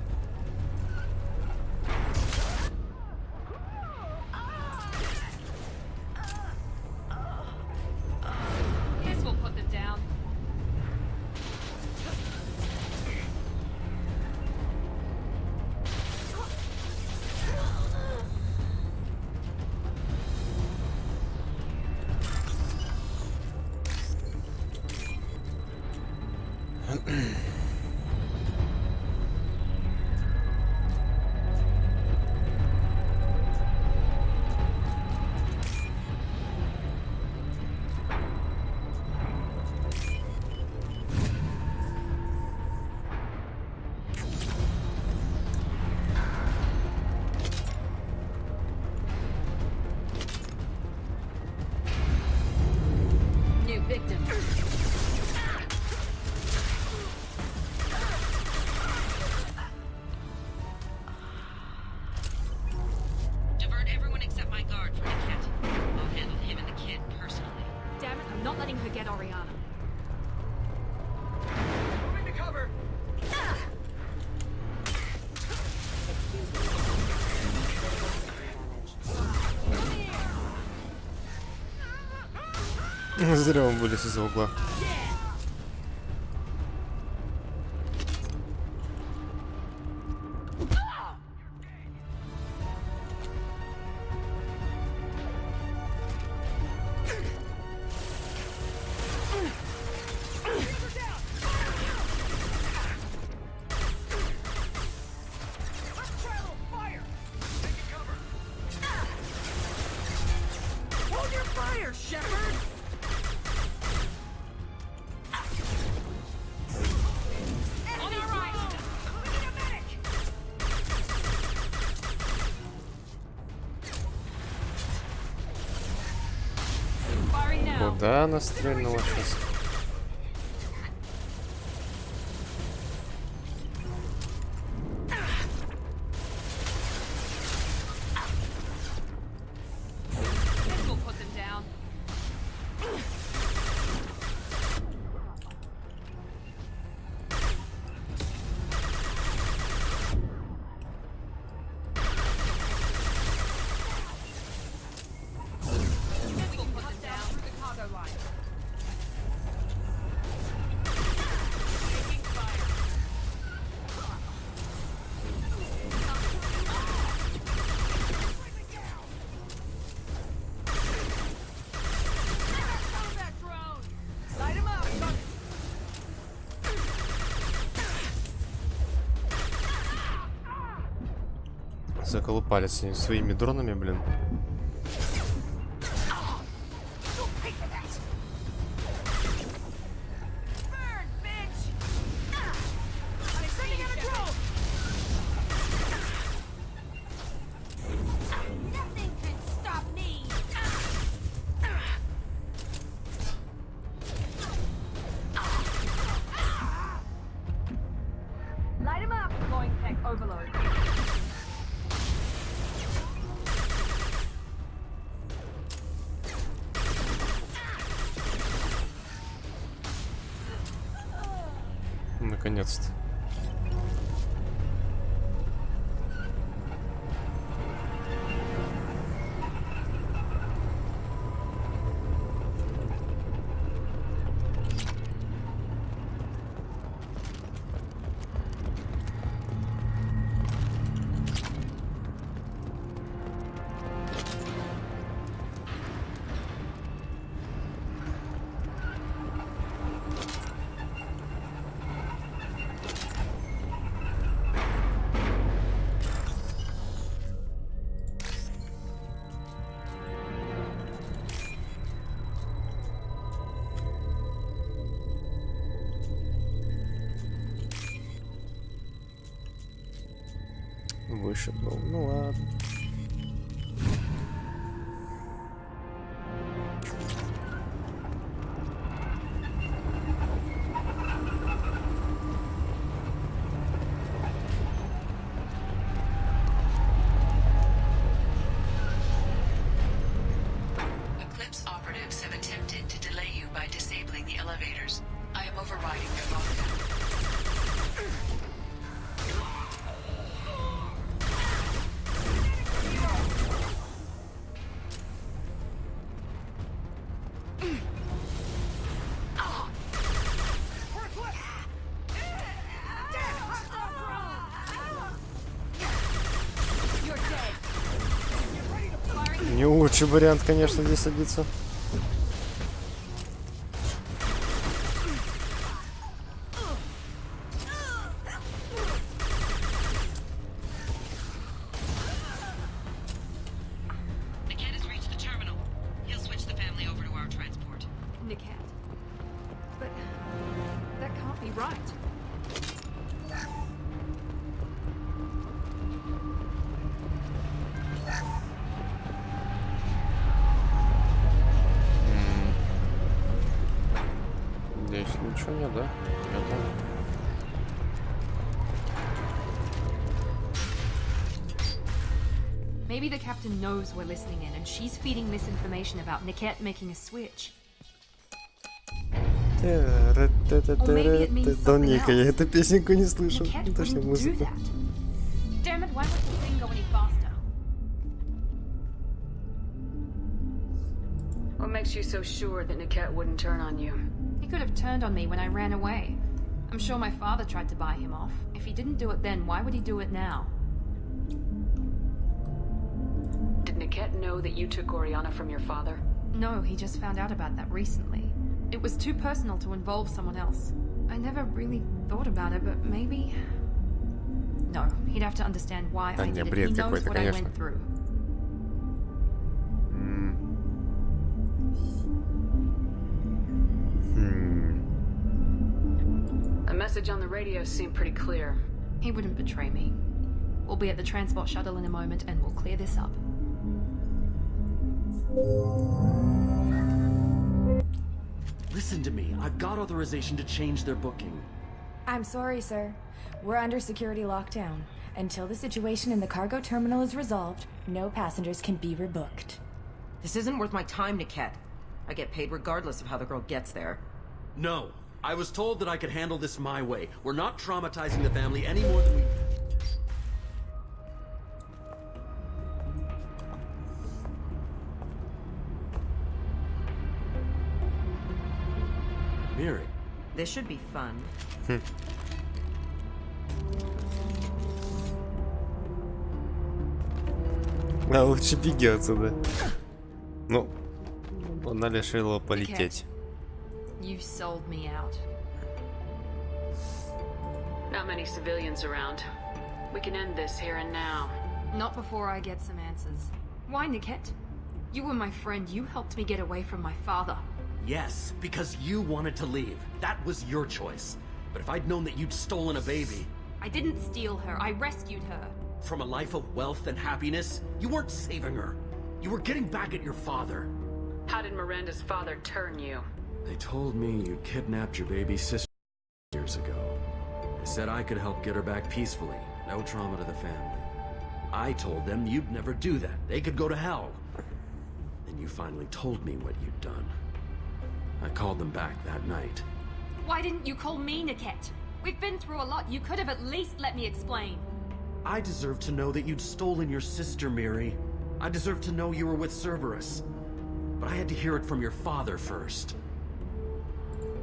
Зря он вылез из-за угла. Куда она стрельнула сейчас? Заколупали своими дронами, блин. Наконец-то. выше был. Ну ладно. Eclipse operatives have attempted to delay you by disabling the elevators. I am overriding their lockdown. Не лучший вариант, конечно, здесь садиться. Niket has reached the terminal. He'll switch the family over to our transport. Niket. But that can't be right. Здесь ничего нет, да? Нету. Maybe the captain knows we're listening in, and she's feeding misinformation about Niket making a switch. Дон Ника, я эту песенку не слышу. Niket Точно wouldn't do музыку. that. Damn it, why won't the thing go any faster? What makes you so sure that Niket wouldn't turn on you? He could have turned on me when I ran away. I'm sure my father tried to buy him off. If he didn't do it then, why would he do it now? Did Niket know that you took Oriana from your father? No, he just found out about that recently. It was too personal to involve someone else. I never really thought about it, but maybe... No, he'd have to understand why I did it. He knows what I went through. The message on the radio seemed pretty clear. He wouldn't betray me. We'll be at the transport shuttle in a moment and we'll clear this up. Listen to me. I've got authorization to change their booking. I'm sorry, sir. We're under security lockdown. Until the situation in the cargo terminal is resolved, no passengers can be rebooked. This isn't worth my time, Niket. I get paid regardless of how the girl gets there. No. I was told that I could handle this my way. We're not traumatizing the family any more than we... Miri. This should be fun. А лучше беги отсюда. Ну, она решила полететь. You sold me out. Not many civilians around. We can end this here and now. Not before I get some answers. Why, Niket? You were my friend. You helped me get away from my father. Yes, because you wanted to leave. That was your choice. But if I'd known that you'd stolen a baby... I didn't steal her. I rescued her. From a life of wealth and happiness, you weren't saving her. You were getting back at your father. How did Miranda's father turn you? They told me you kidnapped your baby sister years ago. They said I could help get her back peacefully. No trauma to the family. I told them you'd never do that. They could go to hell. Then you finally told me what you'd done. I called them back that night. Why didn't you call me, Niket? We've been through a lot. You could have at least let me explain. I deserve to know that you'd stolen your sister, Miri. I deserve to know you were with Cerberus. But I had to hear it from your father first.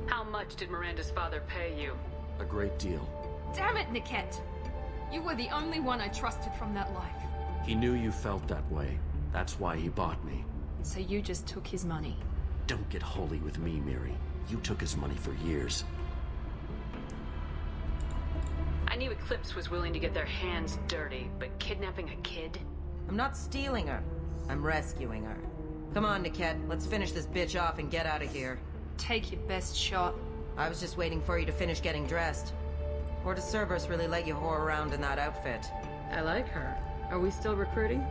How much did Miranda's father pay you? A great deal. Damn it, Niket! You were the only one I trusted from that life. He knew you felt that way. That's why he bought me. So you just took his money? Don't get holy with me, Miri. You took his money for years. I knew Eclipse was willing to get their hands dirty, but kidnapping a kid? I'm not stealing her. I'm rescuing her. Come on, Niket. Let's finish this bitch off and get out of here. Take your best shot. I was just waiting for you to finish getting dressed. Or does Cerberus really let you whore around in that outfit? I like her. Are we still recruiting?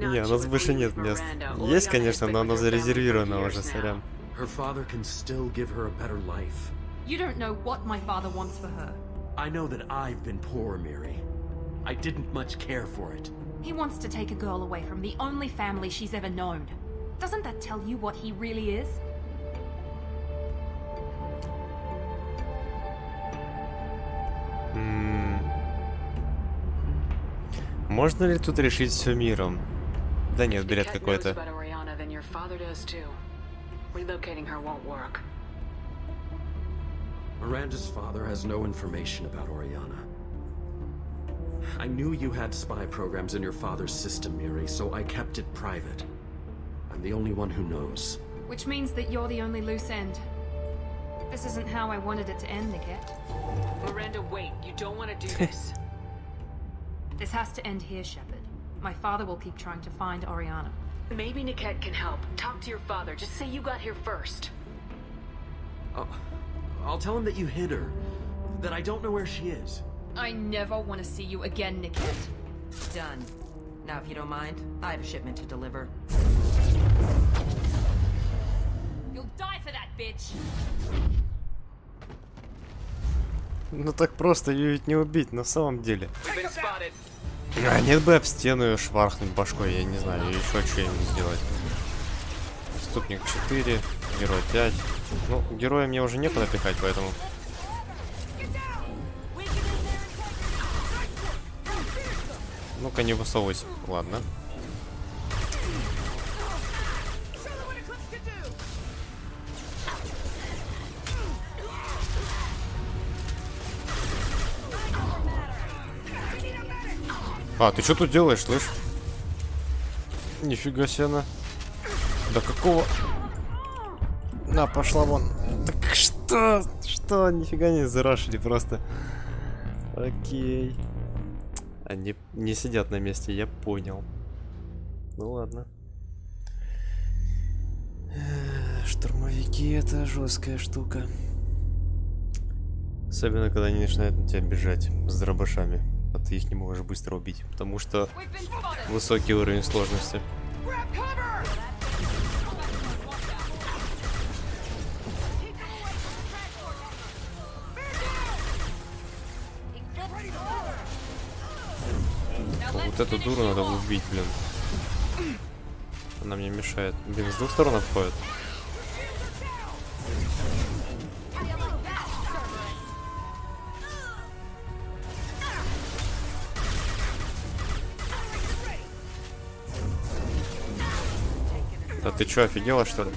Не, у нас больше нет мест. Есть, конечно, но оно зарезервировано уже, сорян. Her father can still give her a better life. You don't know what my father wants for her. I know that I've been poor, Miri. I didn't much care for it. He wants to take a girl away from the only family she's ever known. Doesn't that tell you what he really is? Можно ли тут решить все миром? Да нет, бред какой-то. Miranda's father has no information about Oriana. I knew you had spy programs in your father's system, Miri, so I kept it private. I'm the only one who knows. Which means that you're the only loose end. This isn't how I wanted it to end, Niket. Miranda, wait. You don't want to do this. This has to end here, Shepard. My father will keep trying to find Oriana. Maybe Niket can help. Talk to your father. Just say you got here first. I'll tell him that you hid her. That I don't know where she is. I never want to see you again, Niket. Done. Now, if you don't mind, I have a shipment to deliver. You'll die for that, bitch! Ну так просто ее ведь не убить, на самом деле. А нет бы об стену ее швархнуть башкой, я не знаю, еще что-нибудь сделать. Ступник 4, герой 5. Ну, героя мне уже некуда пихать, поэтому... Ну-ка, не высовывайся. Ладно. А, ты что тут делаешь, слышь? Нифига себе она. Да какого... На, пошла вон. Так что? Что? Нифига не зарашили просто. Окей. Они не сидят на месте, я понял. Ну ладно. Штурмовики — это жесткая штука. Особенно, когда они начинают на тебя бежать с дробашами. А ты их не можешь быстро убить, потому что высокий уровень сложности. Вот эту дуру надо убить, блин. Она мне мешает. Блин, с двух сторон обходит. Да ты чё, офигела, что ли?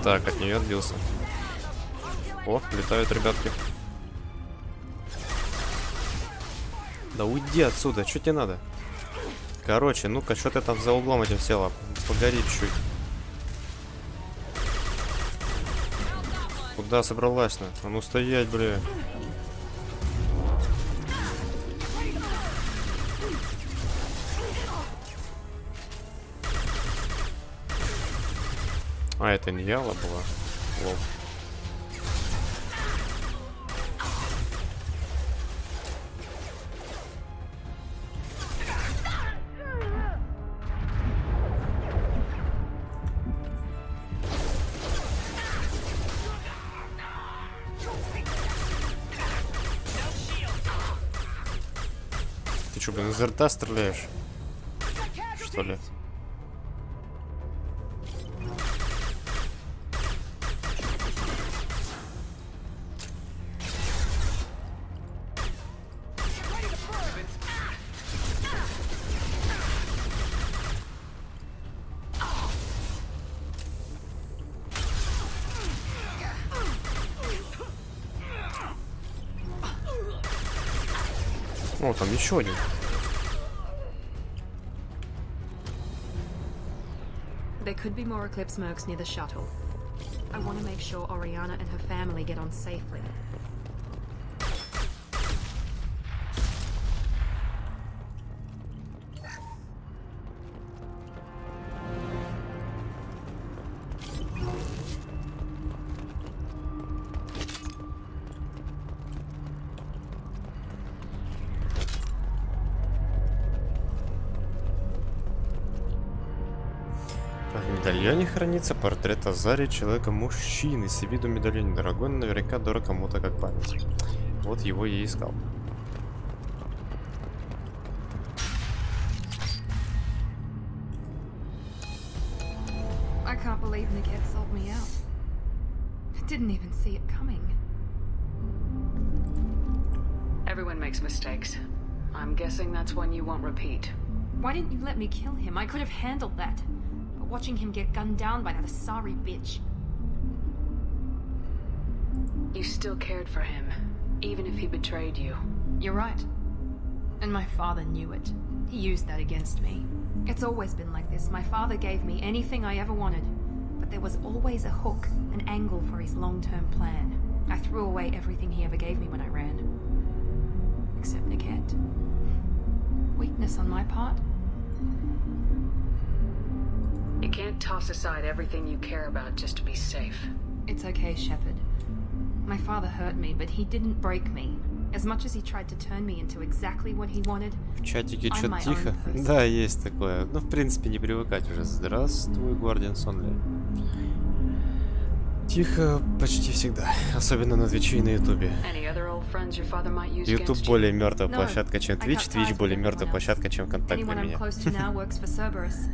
Так, от нее отбился. О, летают ребятки. Да уйди отсюда, что тебе надо? Короче, ну-ка, что ты там за углом этим села? Погори чуть. Куда собралась-то? А ну стоять, бля. А, это не Яла была? Лол. Ты что, блин, из рта стреляешь? Что ли? О, там еще один. There could be more Eclipse mercs near the shuttle. I want to make sure Oriana and her family get on safely. медальоне хранится портрет Азари, человека-мужчины. С виду медальон дорогой, но наверняка дорог кому-то как память. Вот его я искал. I can't believe Niket sold me out. I didn't even see it coming. Everyone makes mistakes. I'm guessing that's one you won't repeat. Why didn't you let me kill him? I could have handled that. But watching him get gunned down by that Asari bitch. You still cared for him, even if he betrayed you. You're right. And my father knew it. He used that against me. It's always been like this. My father gave me anything I ever wanted. But there was always a hook, an angle for his long-term plan. I threw away everything he ever gave me when I ran. Except Niket. Weakness on my part? You can't toss aside everything you care about just to be safe. It's okay, Shepard. My father hurt me, but he didn't break me. As much as he tried to turn me into exactly what he wanted, В чатике I'm что-то my тихо. own person. Да, есть такое. Ну, в принципе, не привыкать уже. Здравствуй, Гвардиан Сонли. Тихо почти всегда. Особенно на Твиче и на Ютубе. Any other old friends your father might use Ютуб against you? более мертвая No, площадка, чем I Твич. cut Твич ties более with мертвая everyone площадка, else. чем Контакт для Anyone I'm меня. close to now works for Cerberus.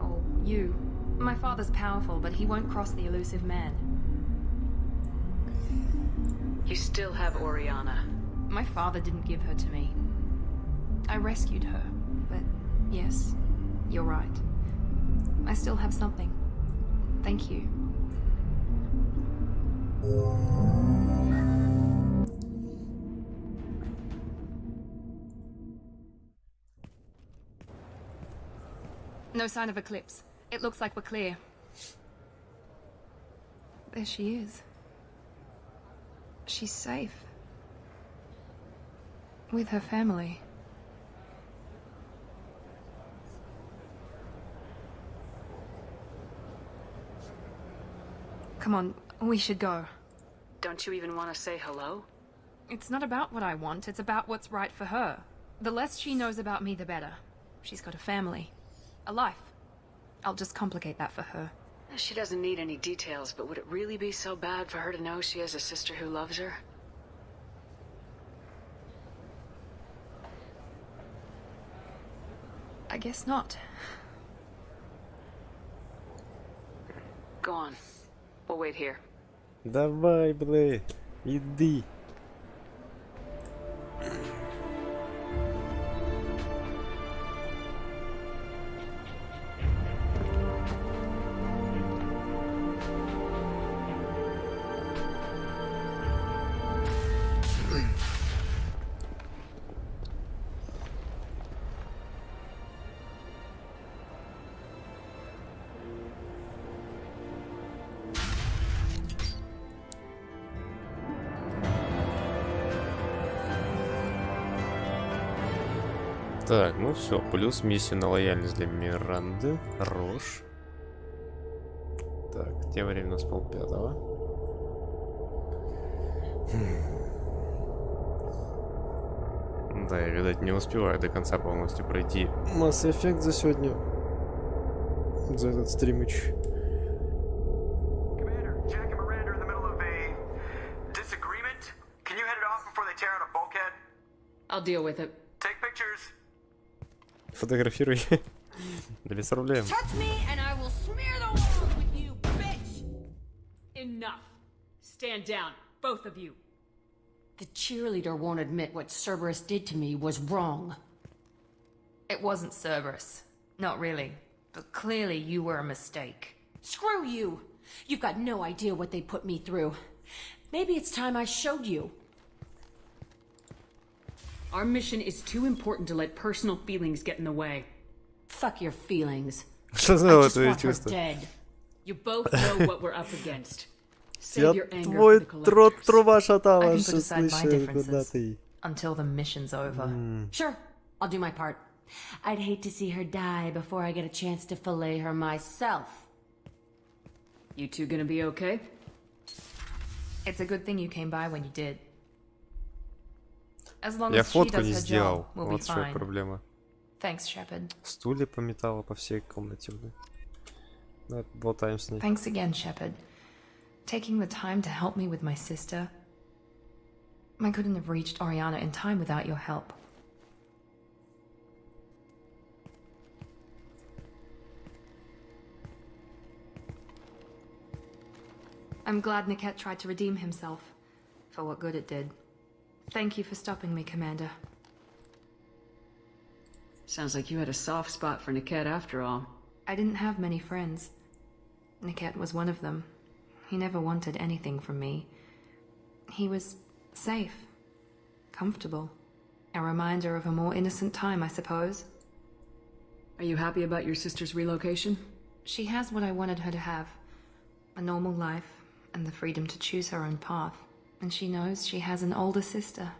Or you. My father's powerful, but he won't cross the elusive man. You still have Oriana. My father didn't give her to me. I rescued her, but yes, you're right. I still have something. Thank you. No sign of Eclipse. It looks like we're clear. There she is. She's safe. With her family. Come on, we should go. Don't you even want to say hello? It's not about what I want, it's about what's right for her. The less she knows about me, the better. She's got a family. A life. I'll just complicate that for her. She doesn't need any details, but would it really be so bad for her to know she has a sister who loves her? I guess not. Go on. We'll wait here. Давай, блэ, иди. Так, ну все, плюс миссия на лояльность для Миранды. Хорош. Так, где время у нас 4:30. Да, я, видать, не успеваю до конца полностью пройти Mass Effect за сегодня. За этот стримыч. I'll deal with it. Take pictures. Фотографируй. Да без проблем. Touch me and I will smear the walls with you, bitch! Enough. Stand down, both of you. The cheerleader won't admit what Cerberus did to me was wrong. It wasn't Cerberus. Not really. But clearly you were a mistake. Screw you! You've got no idea what they put me through. Maybe it's time I showed you. Our mission is too important to let personal feelings get in the way. Fuck your feelings. Что I за just твои want her чувства? dead. You both know what we're up against. Я Save your anger for твой the collectors. рот труба I шатала, can что put aside my слышишь, куда differences. ты? Until the mission's over. Sure, I'll do my part. I'd hate to see her die before I get a chance to fillet her myself. You two gonna be okay? It's a good thing you came by when you did. As long Я as she фотку does не her сделал. job, we'll be Вот что fine. проблема. Thanks, Shepard. Стулья пометала по всей комнате. Давай поболтаем с ней. Thanks again, Shepard. Taking the time to help me with my sister. I couldn't have reached Oriana in time without your help. I'm glad Niket tried to redeem himself, for what good it did. Thank you for stopping me, Commander. Sounds like you had a soft spot for Niket after all. I didn't have many friends. Niket was one of them. He never wanted anything from me. He was safe, comfortable. A reminder of a more innocent time, I suppose. Are you happy about your sister's relocation? She has what I wanted her to have. A normal life, and the freedom to choose her own path. And she knows she has an older sister.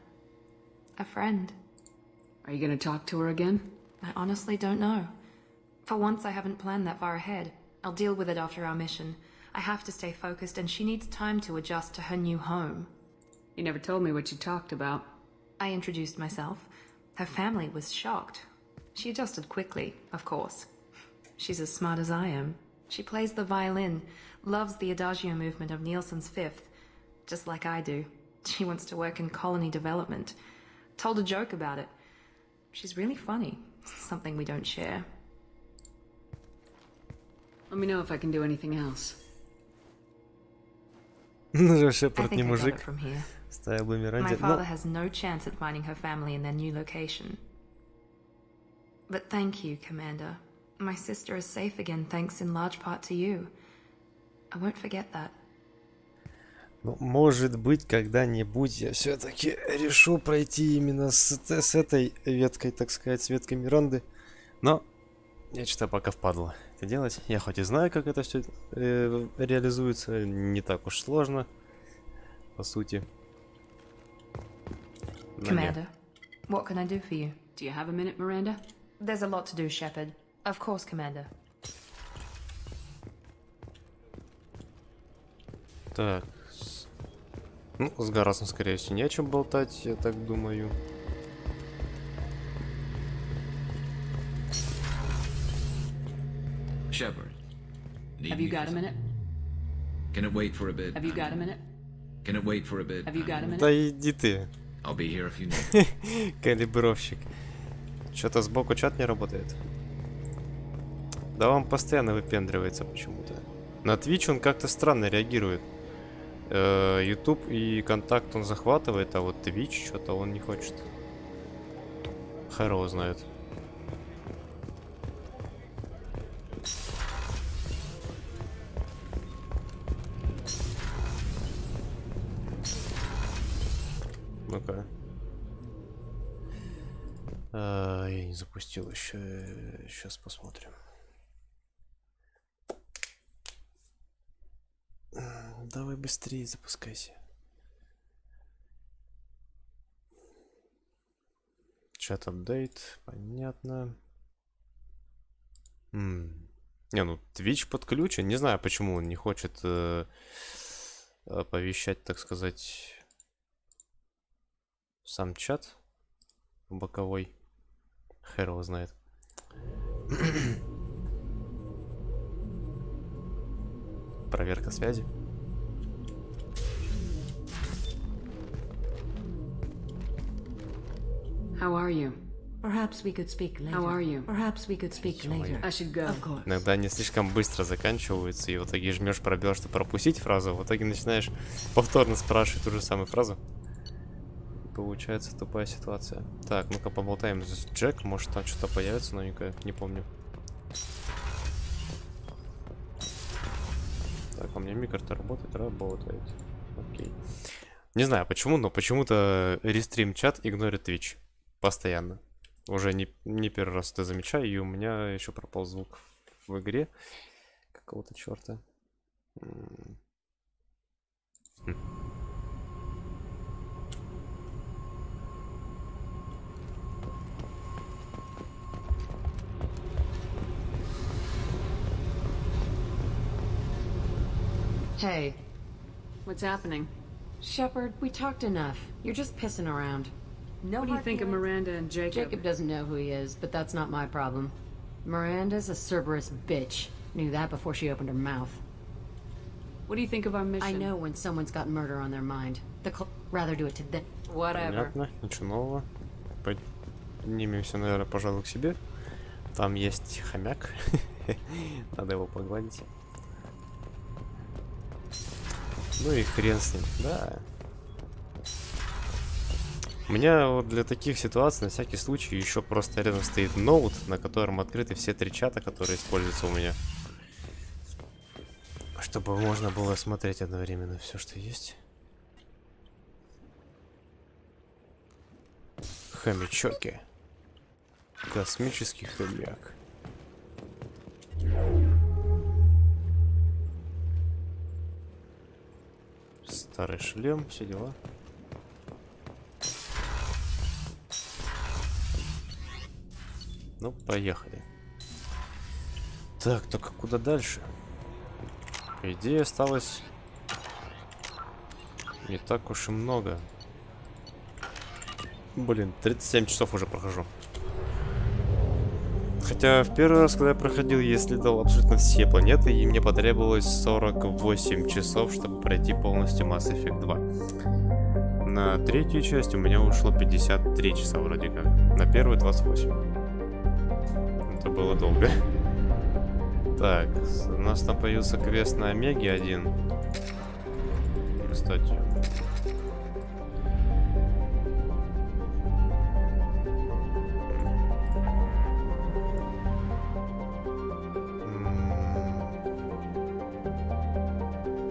A friend. Are you gonna talk to her again? I honestly don't know. For once, I haven't planned that far ahead. I'll deal with it after our mission. I have to stay focused, and she needs time to adjust to her new home. You never told me what you talked about. I introduced myself. Her family was shocked. She adjusted quickly, of course. She's as smart as I am. She plays the violin, loves the adagio movement of Nielsen's Fifth, just like I do. She wants to work in colony development. Told a joke about it. She's really funny, something we don't share. Let me know if I can do anything else. Шепард не мужик. Ставил бы Миранде. My father has no chance at finding her family in their new location. But thank you, Commander. My sister is safe again thanks in large part to you. I won't forget that. Ну, может быть, когда-нибудь я все-таки решу пройти именно с этой веткой, так сказать, с веткой Миранды. Но я что-то пока впадло это делать. Я хоть и знаю, как это все реализуется, не так уж сложно, по сути. Commander, what can I do for you? Do you have a minute, Miranda? There's a lot to do, Shepard. Of course, Commander. Так. Ну, с Гарасом, скорее всего, не о чем болтать, я так думаю. Shepard. Have you got a minute? Can it wait for a bit? Have you got a minute? Can it wait for a bit? Have you got a minute? Да иди ты. I'll be here if you need. Калибровщик. Что-то сбоку чат не работает. Да он постоянно выпендривается почему-то. На Twitch он как-то странно реагирует. YouTube и контакт он захватывает, а вот Twitch что-то он не хочет. Хэроу знает. Ну-ка. Я не запустил еще. Сейчас посмотрим. Давай быстрее запускайся. Чат апдейт, понятно. Не, ну Twitch подключен. Не знаю, почему он не хочет оповещать, так сказать, сам чат боковой. Хер его знает. Проверка связи. How are you? Perhaps we could speak later. How are you? Perhaps we could speak later. I should go. Of course. Иногда они слишком быстро заканчиваются, и в итоге жмешь пробел, чтобы пропустить фразу, а в итоге начинаешь повторно спрашивать ту же самую фразу. Получается тупая ситуация. Так, ну-ка поболтаем с Джек, может там что-то появится новенькое, не помню. Так, у меня микро-то работает? Работает. Окей. Не знаю почему, но почему-то рестрим чат игнорит Twitch. Постоянно. Уже не первый раз это замечаю, и у меня еще пропал звук в игре. Какого-то черта. Hey. What's happening? Shepard, we talked enough. You're just pissing around. No What do you hard think of feelings? Miranda and Jacob? Jacob doesn't know who he is, but that's not my problem. Miranda's a Cerberus bitch. Knew that before she opened her mouth. What do you think of our mission? I know when someone's got murder on their mind. Rather do it to them. Whatever. Понятно, ничего нового. Поднимемся, наверное, пожалуй, к себе. Там есть хомяк. Надо его погладить. Ну и хрен с ним, да. У меня вот для таких ситуаций на всякий случай еще просто рядом стоит ноут, на котором открыты все 3 чата, которые используются у меня. Чтобы можно было смотреть одновременно все, что есть. Хомячоки. Космический хомяк. Старый шлем, все дела. Ну, поехали. Так, только куда дальше? По идее, осталось не так уж и много. Блин, 37 часов уже прохожу. Хотя в первый раз, когда я проходил, я исследовал абсолютно все планеты, и мне потребовалось 48 часов, чтобы пройти полностью Mass Effect 2. На 3-ю часть у меня ушло 53 часа вроде как. На первую 28. Это было долго. Так, у нас там появился квест на Омеге 1. Кстати.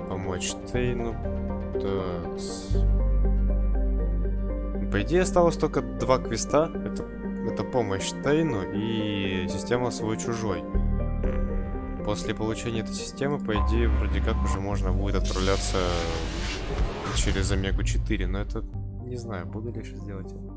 Помочь Тейну. Так. По идее осталось только 2 квеста. Это помощь Тейну и система свой-чужой. После получения этой системы, по идее, вроде как уже можно будет отправляться через Омегу 4, но это не знаю, буду ли сейчас делать это.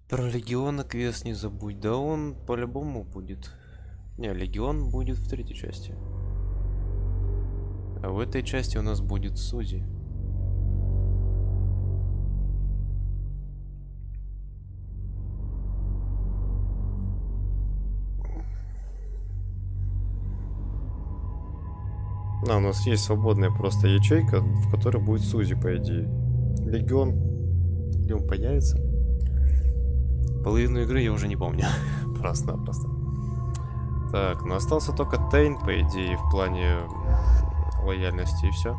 Про Легиона квест не забудь, да он по-любому будет. Не, Легион будет в 3-й части. А в этой части у нас будет Сузи. У нас есть свободная просто ячейка, в которой будет Сузи, по идее. Легион появится. Половину игры я уже не помню. Просто-напросто. Так, ну остался только Тейн, по идее, в плане лояльности, и все.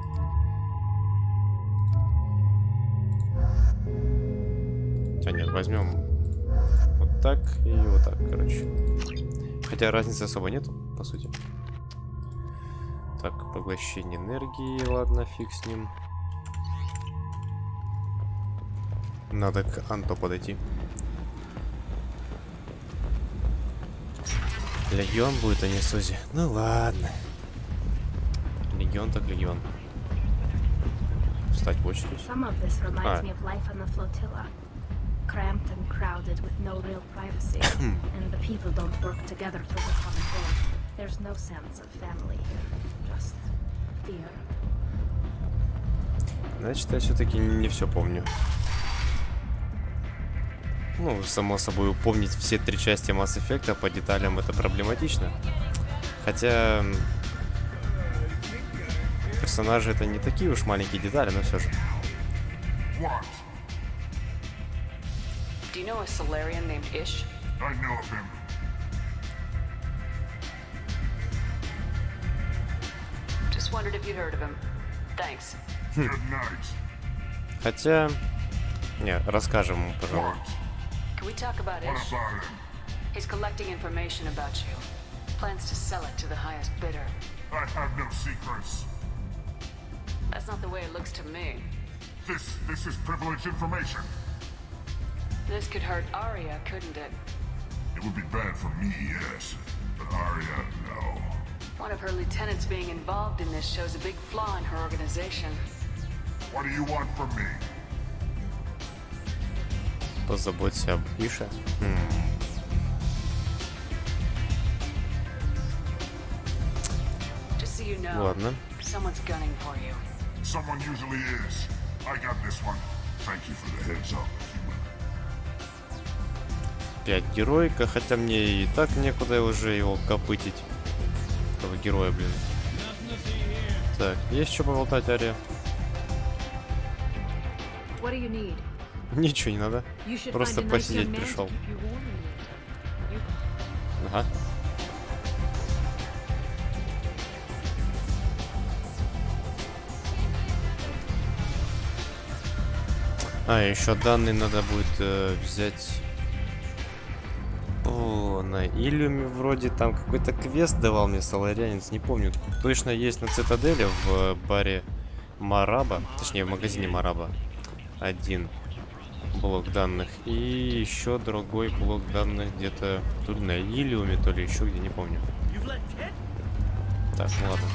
Хотя нет, возьмем вот так и вот так, короче. Хотя разницы особо нету, по сути. Так, поглощение энергии, ладно, фиг с ним. Надо к Анто подойти. Легион будет, а не Сузи. Ну ладно. Легион так легион. Встать в очередь. Some of this reminds me of life on the flotilla. Cramped and crowded with no real privacy. And the people don't work together for the common goal. There's no sense of family here. Just fear. Значит, я все-таки не все помню. Ну, само собой, упомнить все 3 части Mass Effect по деталям это проблематично. Хотя персонажи это не такие уж маленькие детали, но все же. Do you know a Solarian named Ish? I know of him. Just wondered if you'd heard of him. Thanks. Good night. Хотя... Не, расскажем ему, пожалуй. Can we talk about What Ish? about him? He's collecting information about you. Plans to sell it to the highest bidder. I have no secrets. That's not the way it looks to me. This is privileged information. This could hurt Arya, couldn't it? It would be bad for me, yes. But Arya, no. One of her lieutenants being involved in this shows a big flaw in her organization. What do you want from me? Позаботься об Ише. Just so you know, Ладно. someone's gunning for you. Someone usually is. I got this one. Thank you for the heads up, human. 5 героика, хотя мне и так некуда уже его копытить. Этого героя, блин. Так, есть что поболтать, Ария? What do you need? Ничего не надо. Просто посидеть пришел. Ага. А, еще данные надо будет взять. О, на Иллиуме вроде там какой-то квест давал мне соларянец, не помню. Точно есть на Цитадели в баре Мараба, точнее в магазине Мараба. Один блок данных и еще другой блок данных где-то то ли на Иллиуме, то ли еще где, не помню. Так, ну ладно.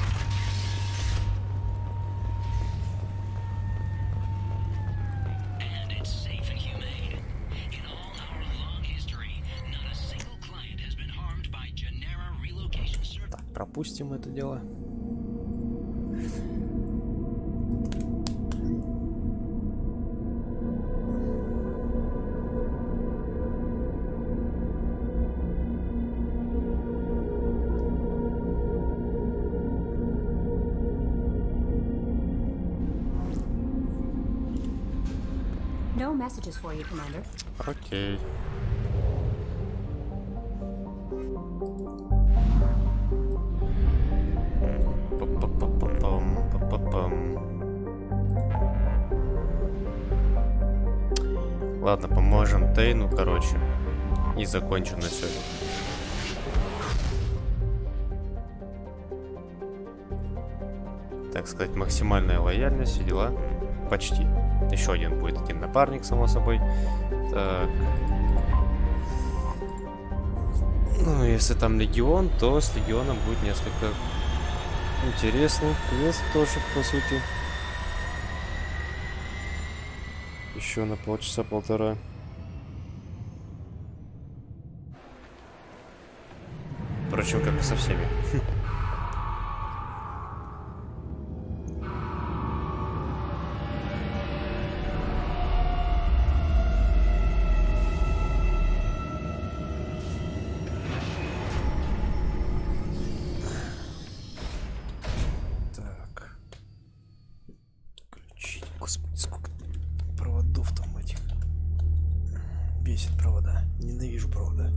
Так, пропустим это дело. No messages for you, Commander. Окей. Ладно, поможем Тейну, короче. И закончим на сегодня. Так сказать, максимальная лояльность, все дела. Почти. Еще один будет один напарник, само собой. Так. Ну, если там легион, то с легионом будет несколько интересных квест тоже, по сути. Еще на полчаса-полтора. Впрочем, как и со всеми. Господи, сколько проводов там этих. Бесит провода. Ненавижу провода.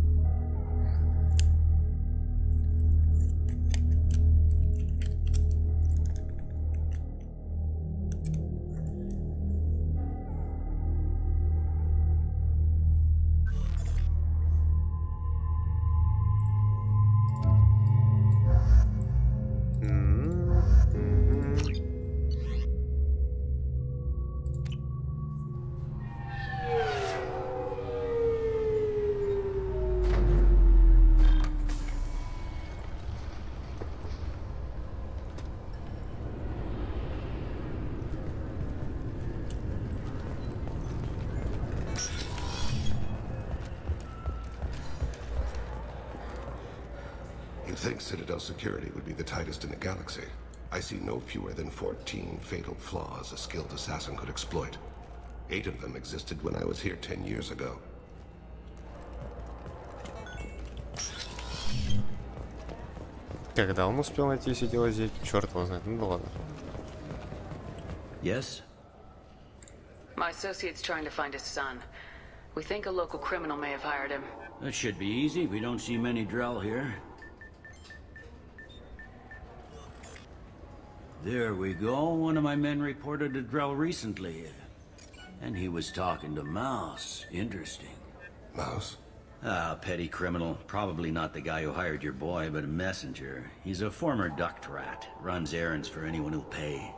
You'd think Citadel security would be the tightest in the galaxy. I see no fewer than 14 fatal flaws a skilled assassin could exploit. 8 of them existed when I was here 10 years ago. Когда он успел найти все дела здесь? Черт его знает. Ну да ладно. Yes? My associate's trying to find his son. We think a local criminal may have hired him. That should be easy. We don't see many Drell here. There we go. One of my men reported a Drell recently. And he was talking to Mouse. Interesting. Mouse? Ah, petty criminal. Probably not the guy who hired your boy, but a messenger. He's a former duct rat. Runs errands for anyone who'll pay.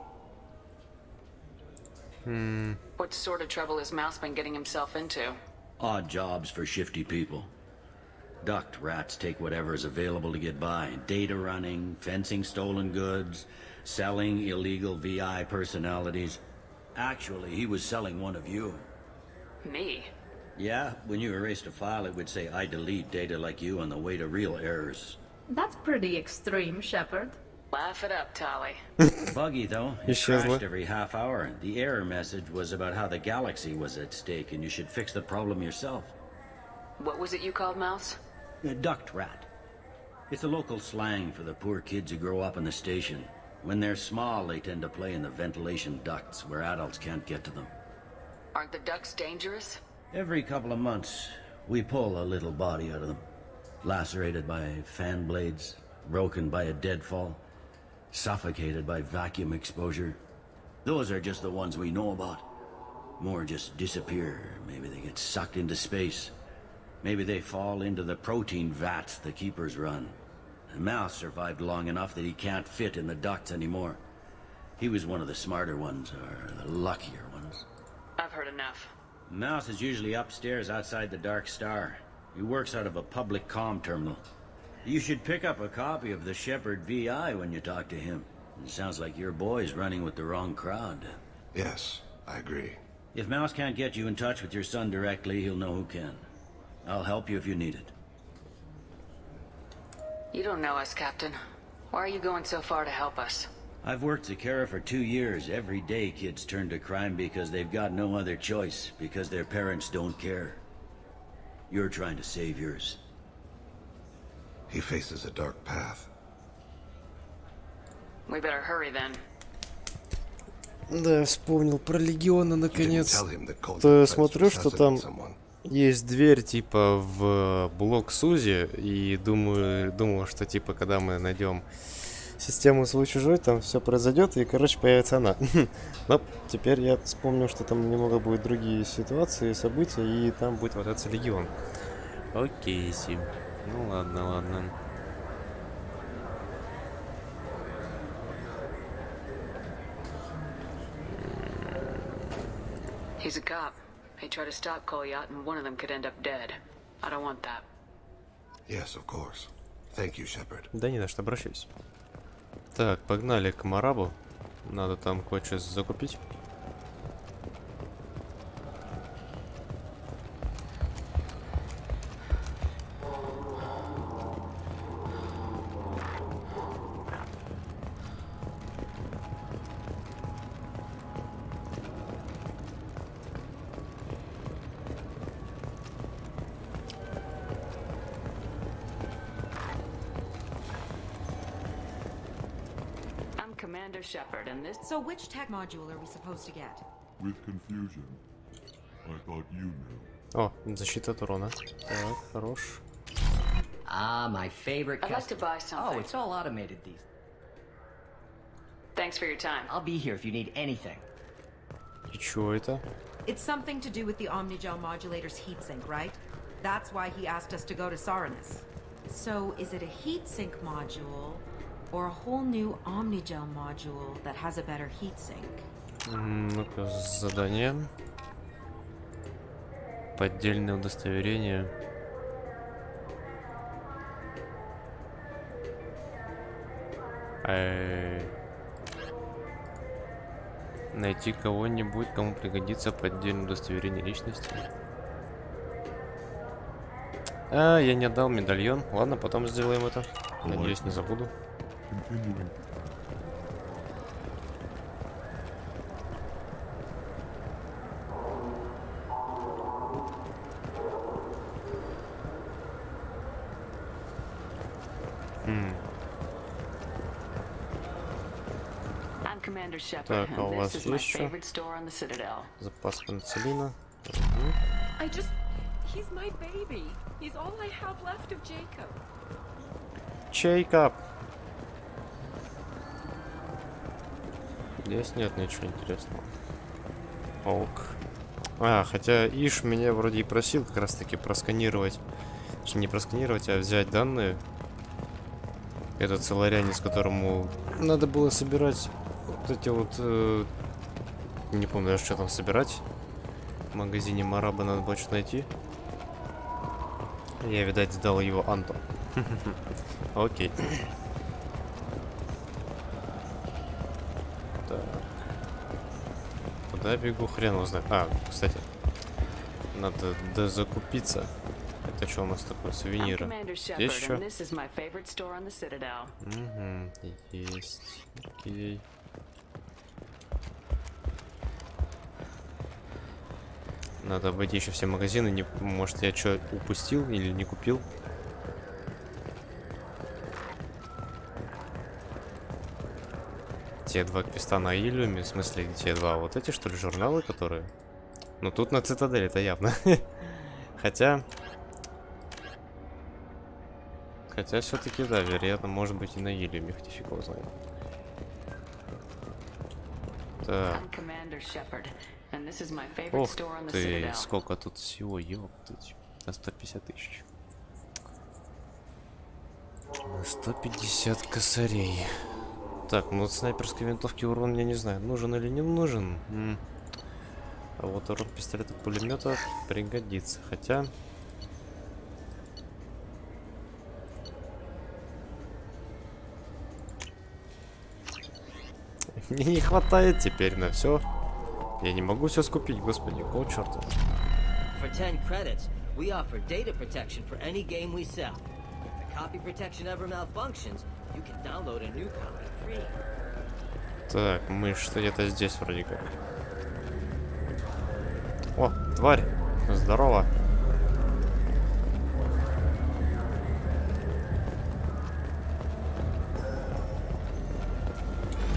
What sort of trouble has Mouse been getting himself into? Odd jobs for shifty people. Duct rats take whatever is available to get by. Data running, fencing stolen goods, selling illegal VI personalities. Actually, he was selling one of you. Me? Yeah, when you erased a file, it would say, I delete data like you on the way to real errors. That's pretty extreme, Shepard. Laugh it up, Tali. Buggy, though. It crashed every half hour. The error message was about how the galaxy was at stake, and you should fix the problem yourself. What was it you called Mouse? A duct rat. It's a local slang for the poor kids who grow up in the station. When they're small, they tend to play in the ventilation ducts where adults can't get to them. Aren't the ducks dangerous? Every couple of months, we pull a little body out of them. Lacerated by fan blades, broken by a deadfall, suffocated by vacuum exposure. Those are just the ones we know about. More just disappear. Maybe they get sucked into space. Maybe they fall into the protein vats the keepers run. The Mouse survived long enough that he can't fit in the ducts anymore. He was one of the smarter ones, or the luckier ones. I've heard enough. Mouse is usually upstairs outside the Dark Star. He works out of a public comm terminal. You should pick up a copy of the Shepard VI when you talk to him. It sounds like your boy's running with the wrong crowd. Yes, I agree. If Mouse can't get you in touch with your son directly, he'll know who can. I'll help you if you need it. You don't know us, Captain. Why are you going so far to help us? I've worked Zakera for 2 years. Every day kids turn to crime because they've got no other choice, because their parents don't care. You're trying to save yours. He faces a dark path. We better hurry then. Да, вспомнил про Легиона наконец. То смотрю, что там есть дверь типа в блок Сузи, и думал, что типа когда мы найдем систему свой-чужой, там все произойдет, и короче появится она. Но теперь я вспомнил, что там немного будут другие ситуации, события, и там будет вот этот Легион. Окей, Сим. Ну ладно, ладно. He's a cop. They try to stop Kolyat and one of them could end up dead. I don't want that. Yes, of course. Thank you, Shepard. Да не на что, обращаюсь. Так, погнали к Марабу. Надо там кое-что закупить. Commander Shepard, and this... So which tech module are we supposed to get? With confusion. I thought you knew. О, защита от урона. Так, хорош. Ah, my favorite I'd like to buy something. Oh, it's all automated these. Thanks for your time. I'll be here if you need anything. И чё это? It's something to do with the Omnigel modulator's heatsink, right? That's why he asked us to go to Saranus. So, is it a heatsink module, or a whole new Omnigel module that has a better heatsink? Ну-ка, задание. Поддельное удостоверение. Найти кого-нибудь, кому пригодится поддельное удостоверение личности. Я не отдал медальон. Ладно, потом сделаем это. Надеюсь, не забуду. Так, а у вас есть еще запас пенициллина? Джейкоб. Здесь нет ничего интересного. Ок. Хотя Иш меня вроде и просил как раз таки просканировать. Точнее, не просканировать, а взять данные. Этот соларянец, которому надо было собирать вот эти вот... не помню даже, что там собирать. В магазине Мараба надо было что-то найти. Я, видать, сдал его Анту. Окей. Так. Куда бегу, хрен его знает. А, кстати, надо дозакупиться. Это что у нас такое? Сувениры. Есть еще? Угу, есть. Окей. Надо обойти еще все магазины. Не, может, я что упустил или не купил? Те два квеста на Иллиуме, в смысле, те два вот эти, что ли, журналы, которые... Ну, тут на Цитадели, это явно. Хотя все-таки, да, вероятно, может быть и на Иллиуме, хотя фиг его знает. Так. Ох ты, сколько тут всего, ёптать. На 150 тысяч. На 150 косарей. Так, ну вот снайперской винтовки урон, я не знаю, нужен или не нужен. А вот урон пистолета-пулемета пригодится. Хотя... Мне не хватает теперь на все. Я не могу все скупить, господи, какого черта. For 10 credits, we offer data protection for any game we sell. If the copy protection ever malfunctions, you can download a new copy free. Так, мышь где-то здесь вроде как. О, тварь, здорово.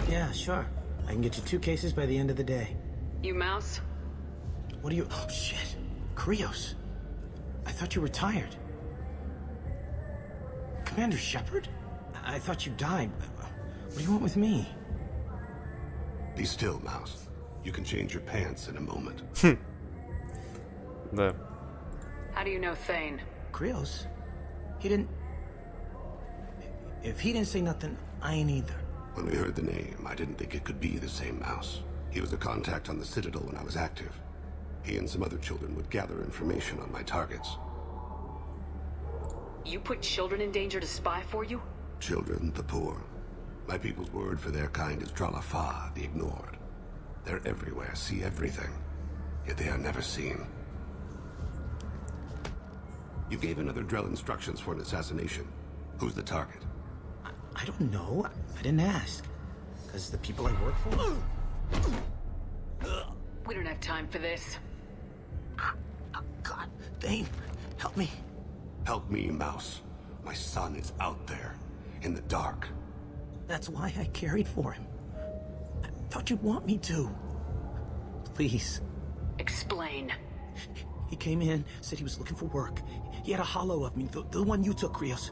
Yeah, sure. I can get you 2 cases by the end of the day. You mouse? What are you... Oh, shit. Krios. I thought you were tired. Commander Shepard? I thought you died. What do you want with me? Be still, Mouse. You can change your pants in a moment. Да. How do you know Thane? Krios? He didn't... If he didn't say nothing, I ain't either. When we heard the name, I didn't think it could be the same Mouse. He was a contact on the Citadel when I was active. He and some other children would gather information on my targets. You put children in danger to spy for you? Children, the poor. My people's word for their kind is Dralafa, the ignored. They're everywhere, see everything. Yet they are never seen. You gave another Drell instructions for an assassination. Who's the target? I don't know. I didn't ask. Because the people I work for... We don't have time for this. God, Thane, help me. Help me, Mouse. My son is out there, in the dark. That's why I carried for him. I thought you'd want me to. Please. Explain. He came in, said he was looking for work. He had a hollow of me, the one you took, Krios.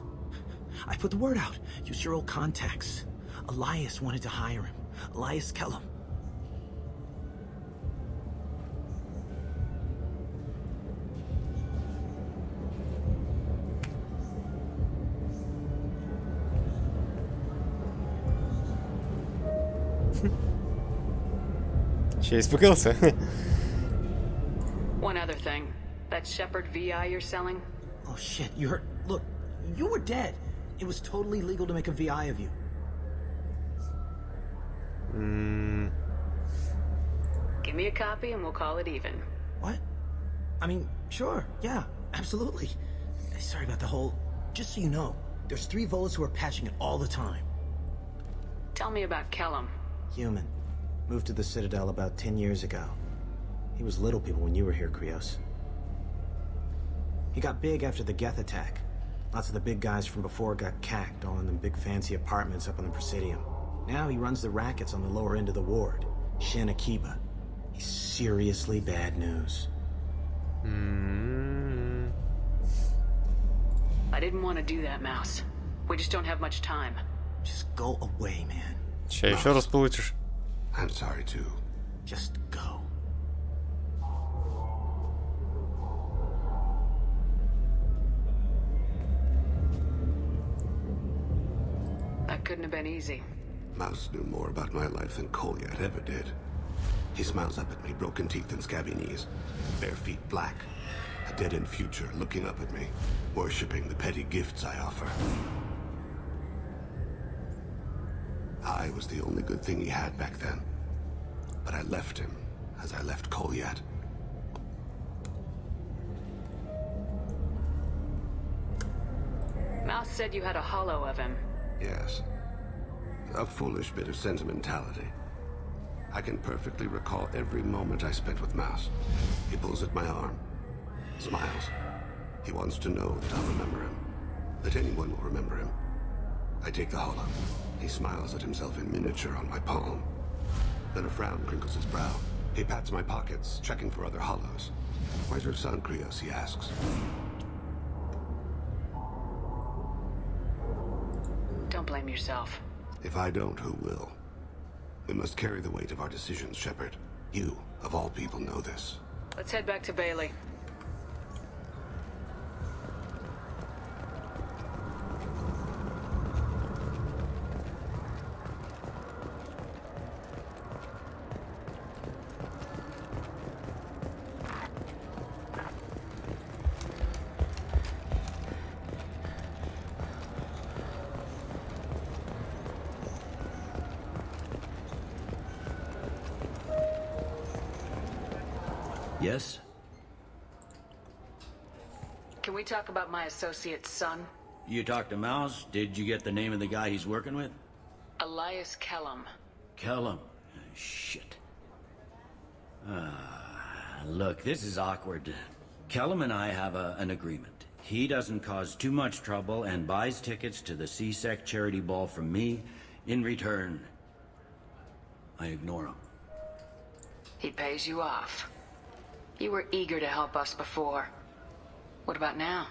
I put the word out. Used your old contacts. Elias wanted to hire him. Elias Kellum. Че, испугался? One other thing. That Shepard VI you're selling? Oh shit, you heard... Look, you were dead. It was totally legal to make a VI of you. Give me a copy and we'll call it even. What? I mean, sure, yeah, absolutely. Sorry about the whole... Just so you know, there's 3 Volas who are patching it all the time. Tell me about Kellum. Human. Moved to the Citadel about 10 years ago. He was little people when you were here, Krios. He got big after the Geth attack. Lots of the big guys from before got cacked, all in them big fancy apartments up on the Presidium. Now he runs the rackets on the lower end of the ward, Shin Akiba. He's seriously bad news. I didn't want to do that, Mouse. We just don't have much time. Just go away, man. Ща еще раз получишь. I'm sorry, too. Just go. That couldn't have been easy. Mouse knew more about my life than Kolyat ever did. He smiles up at me, broken teeth and scabby knees, bare feet black, A dead-end future looking up at me, worshipping the petty gifts I offer. I was the only good thing he had back then. But I left him as I left Kolyat. Mouse said you had a hollow of him. Yes. A foolish bit of sentimentality. I can perfectly recall every moment I spent with Mouse. He pulls at my arm, smiles. He wants to know that I'll remember him, that anyone will remember him. I take the hollow. He smiles at himself in miniature on my palm. Then a frown crinkles his brow. He pats my pockets, checking for other hollows. Where's your son, Krios? He asks. Don't blame yourself. If I don't, who will? We must carry the weight of our decisions, Shepard. You, of all people, know this. Let's head back to Bailey. Yes? Can we talk about my associate's son? You talked to Mouse? Did you get the name of the guy he's working with? Elias Kellum. Kellum. Shit. Look, this is awkward. Kellum and I have an agreement. He doesn't cause too much trouble and buys tickets to the CSEC charity ball from me. In return, I ignore him. He pays you off. You were eager to help us before. What about now?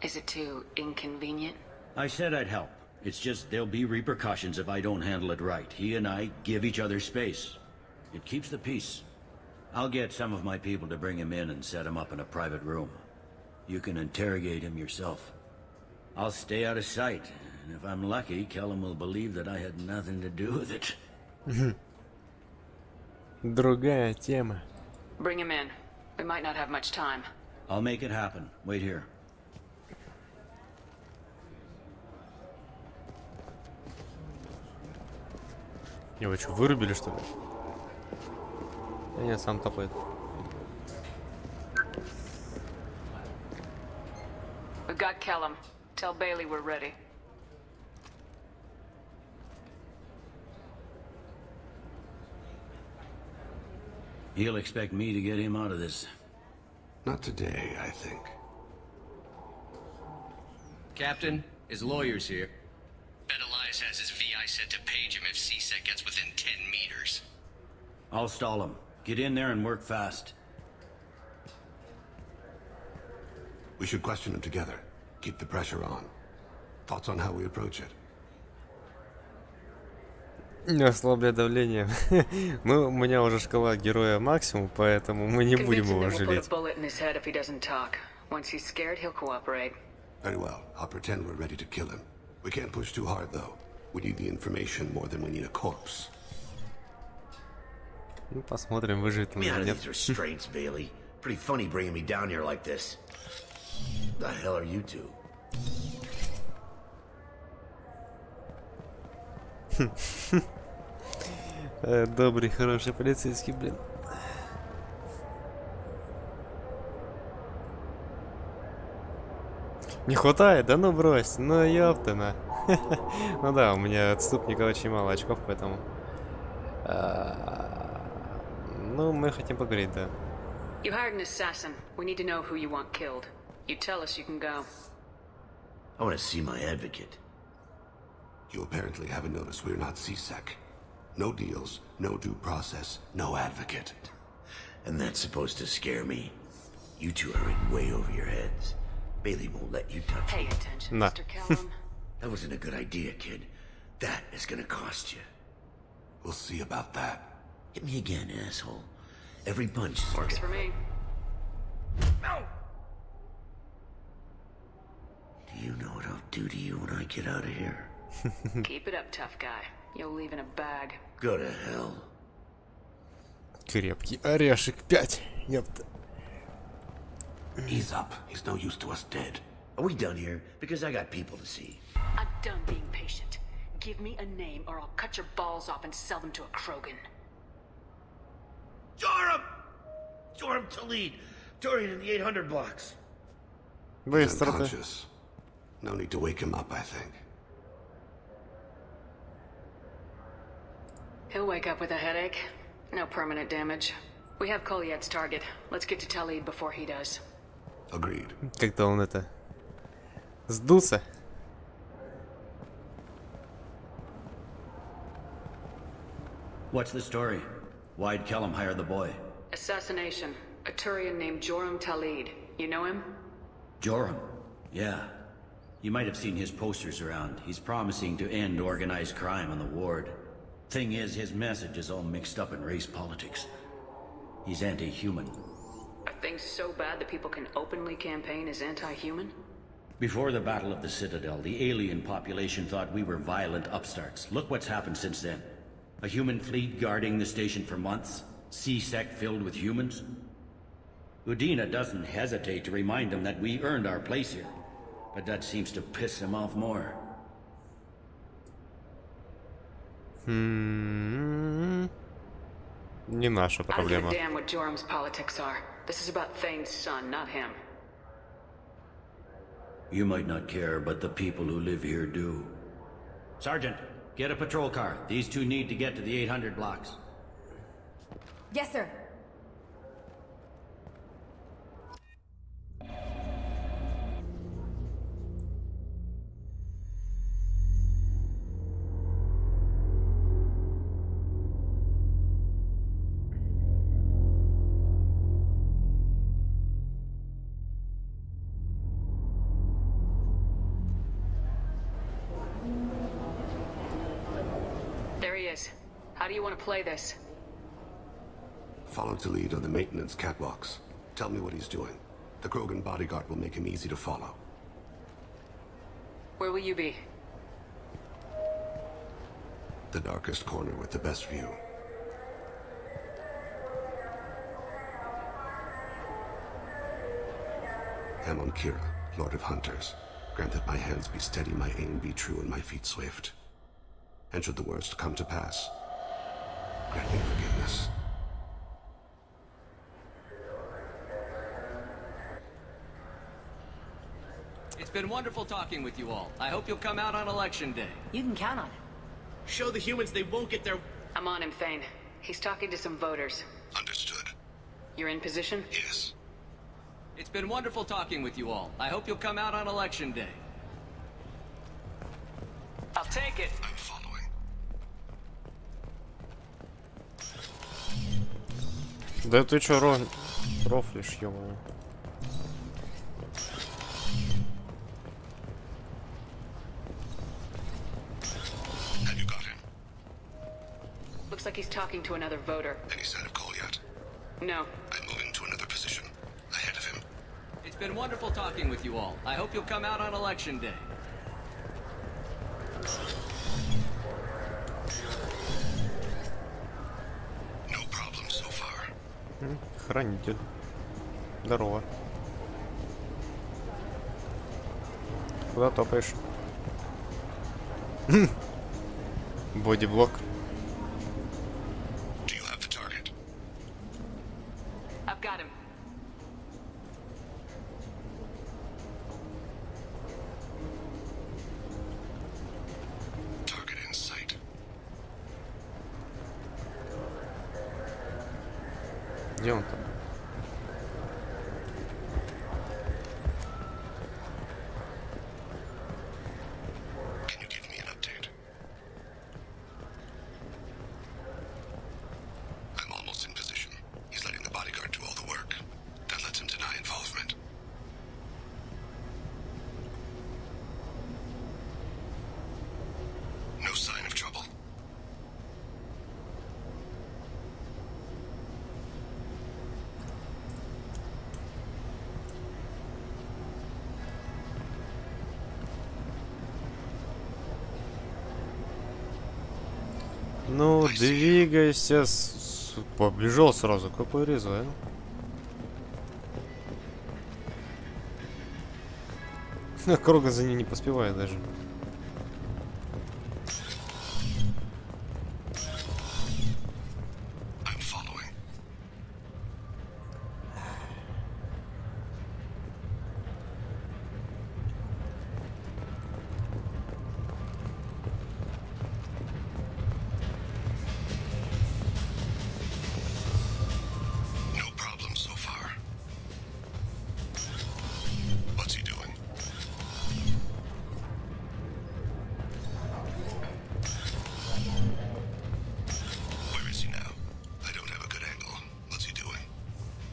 Is it too inconvenient? I said I'd help. It's just there'll be repercussions if I don't handle it right. He and I give each other space. It keeps the peace. I'll get some of my people to bring him in and set him up in a private room. You can interrogate him yourself. I'll stay out of sight, and if I'm lucky, Kellum will believe that I had nothing to do with it. Другая тема. Bring him in. We might not have much time. I'll make it happen. Wait here. Его что, вырубили, что ли? Да нет, сам топает. We've got Kellum. Tell Bailey we're ready. He'll expect me to get him out of this. Not today, I think. Captain, his lawyer's here. Bet Elias has his VI set to page him if CSEC gets within 10 meters. I'll stall him. Get in there and work fast. We should question him together. Keep the pressure on. Thoughts on how we approach it? Не ослабляй давление. Ну, у меня уже шкала героя максимум, поэтому мы не будем его жалеть. Very well. I'll pretend we're ready to kill him. We can't push too hard, though. We need the information more than we need a corpse. Ну, посмотрим, выживет он или нет. Restraints, Bailey. Pretty funny bringing me down here like this. The hell are you two? Добрый, хороший полицейский, блин. Не хватает? Да ну брось, ну ёптана. Ну да, у меня отступника очень мало очков, поэтому... Ну, мы хотим поговорить, да. You hired an assassin. We need to know who you want killed. You tell us, you can go. I want to see my advocate. You apparently haven't noticed we're not CSEC. No deals, no due process, no advocate. And that's supposed to scare me. You two are in way over your heads. Bailey won't let you touch Pay me. attention, Mr. Kellum. That wasn't a good idea, kid. That is gonna cost you. We'll see about that. Hit me again, asshole. Every punch is Works for me. No! Do you know what I'll do to you when I get out of here? Keep it up, tough guy. You'll leave in a bag. Go to hell. Крепкий орешек 5. Ёпта. Ease up. He's no use to us dead. Are we done here? Because I got people to see. I'm done being patient. Give me a name or I'll cut your balls off and sell them to a Krogan. Joram! Joram Talid! Dorian in the 800 blocks. He's unconscious. No need to wake him up, I think. He'll wake up with a headache. No permanent damage. We have Kolyet's target. Let's get to Talid before he does. Agreed. Как-то он это... сдулся. What's the story? Why'd Kellum hire the boy? Assassination. A Turian named Joram Talid. You know him? Joram? Yeah. You might have seen his posters around. He's promising to end organized crime on the ward. Thing is, his message is all mixed up in race politics. He's anti-human. Are things so bad that people can openly campaign as anti-human? Before the Battle of the Citadel, the alien population thought we were violent upstarts. Look what's happened since then. A human fleet guarding the station for months. C-sec filled with humans. Udina doesn't hesitate to remind them that we earned our place here. But that seems to piss him off more. Не наша I don't проблема. give a damn what Joram's politics are. This is about Thane's son, not him. You might not care, but the people who live here do. Sergeant, get a patrol car. These two need to get to the 800 blocks. Yes, sir. There he is. How do you want to play this? Follow to lead on the maintenance catwalks. Tell me what he's doing. The Krogan bodyguard will make him easy to follow. Where will you be? The darkest corner with the best view. Amon Kira, Lord of Hunters. Grant that my hands be steady, my aim be true, and my feet swift. And should the worst come to pass, grant me forgiveness. It's been wonderful talking with you all. I hope you'll come out on election day. You can count on it. Show the humans they won't get their... I'm on him, Thane. He's talking to some voters. Understood. You're in position? Yes. It's been wonderful talking with you all. I hope you'll come out on election day. I'll take it. I'm following. Да ты чё, рофлишь, ё-моё. Have you got him? Looks like he's talking to another voter. Any sign of Kolyet? No. I'm moving to another position. Ahead of him. It's been wonderful talking with you all. I hope you'll come out on election day. No problem so far. Хранитель. Здорово. Куда топаешь? Бодиблок. Do you have the target? I've got him. Target in sight. Где он там? Can you give me an update? I'm almost in position. He's letting the bodyguard do all the work. That lets him deny involvement. No sign of trouble. Ну, двигайся, побежал сразу. Какой резвый, а? Круга за ней не поспевает даже.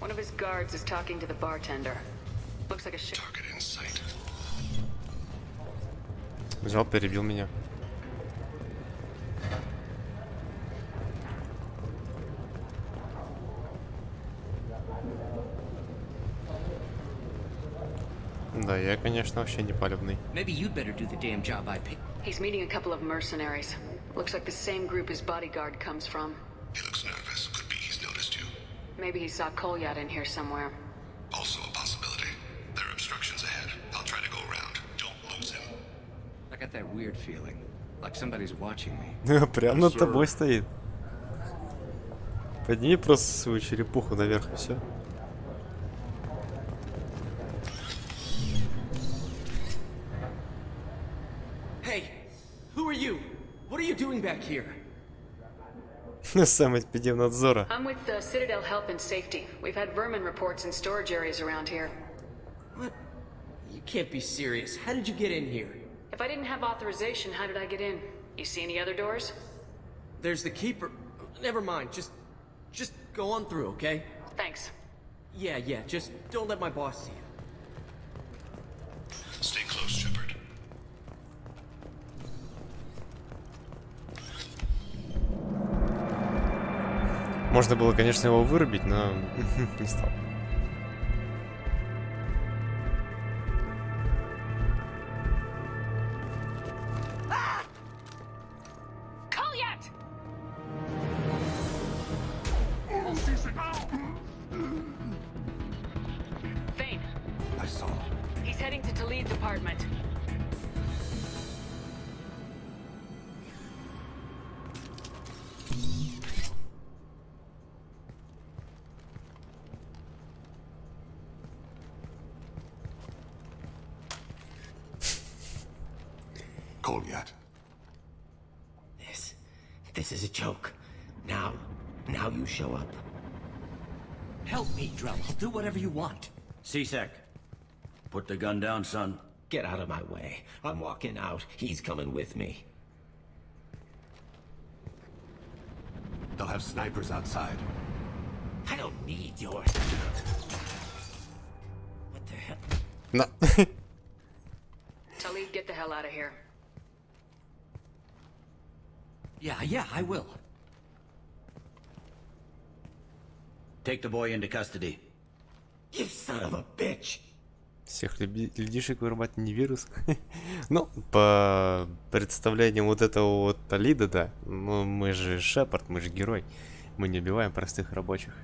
One of his guards is talking to the bartender. Looks like a target in sight. Взял, перебил меня. Да, я, конечно, вообще не палевный. Maybe you'd better do the damn job I picked. He's meeting a couple of mercenaries. Looks like the same group his bodyguard comes from. He looks nervous. Could be he's noticed you. Maybe he saw Kolyat in here somewhere. Also a possibility. There are obstructions ahead. I'll try to go around. Don't lose him. I got that weird feeling, like somebody's watching me. Прям над тобой стоит. Подними просто свою черепуху наверх и все. Hey, who are you? What are you doing back here? Сам эпидемнадзора. I'm with the Citadel Health and Safety. We've had vermin reports in storage areas around here. What? You can't be serious. How did you get in here? If I didn't have authorization, how did I get in? You see any other doors? There's the keeper. Never mind. Just go on through, okay? Thanks. Yeah, just don't let my boss see you. Stay close, Shepard. Можно было, конечно, его вырубить, но не стал. Thane. I saw. He's heading to Talid's apartment. Kolyat. This is a joke. Now you show up. Help me, Drell. I'll do whatever you want. C-Sec. Put the gun down, son. Get out of my way. I'm walking out. He's coming with me. They'll have snipers outside. I don't need your... What the hell? No. Talid, get the hell out of here. Yeah, I will. Take the boy into custody. You son of a bitch! Всех людишек вырубать не вирус. Ну, по представлениям вот этого вот Талида, да. Ну, мы же Шепард, мы же герой. Мы не убиваем простых рабочих.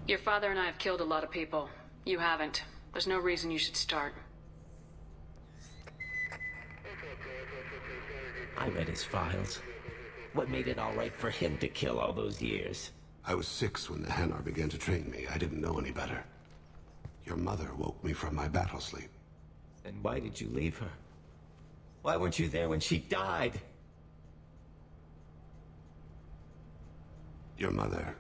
Your father and I have killed a lot of people. You haven't. There's no reason you should start. I read his files. What made it all right for him to kill all those years? I was 6 when the Hanar began to train me. I didn't know any better. Your mother woke me from my battle sleep. Then why did you leave her? Why weren't you there when she died? Your mother.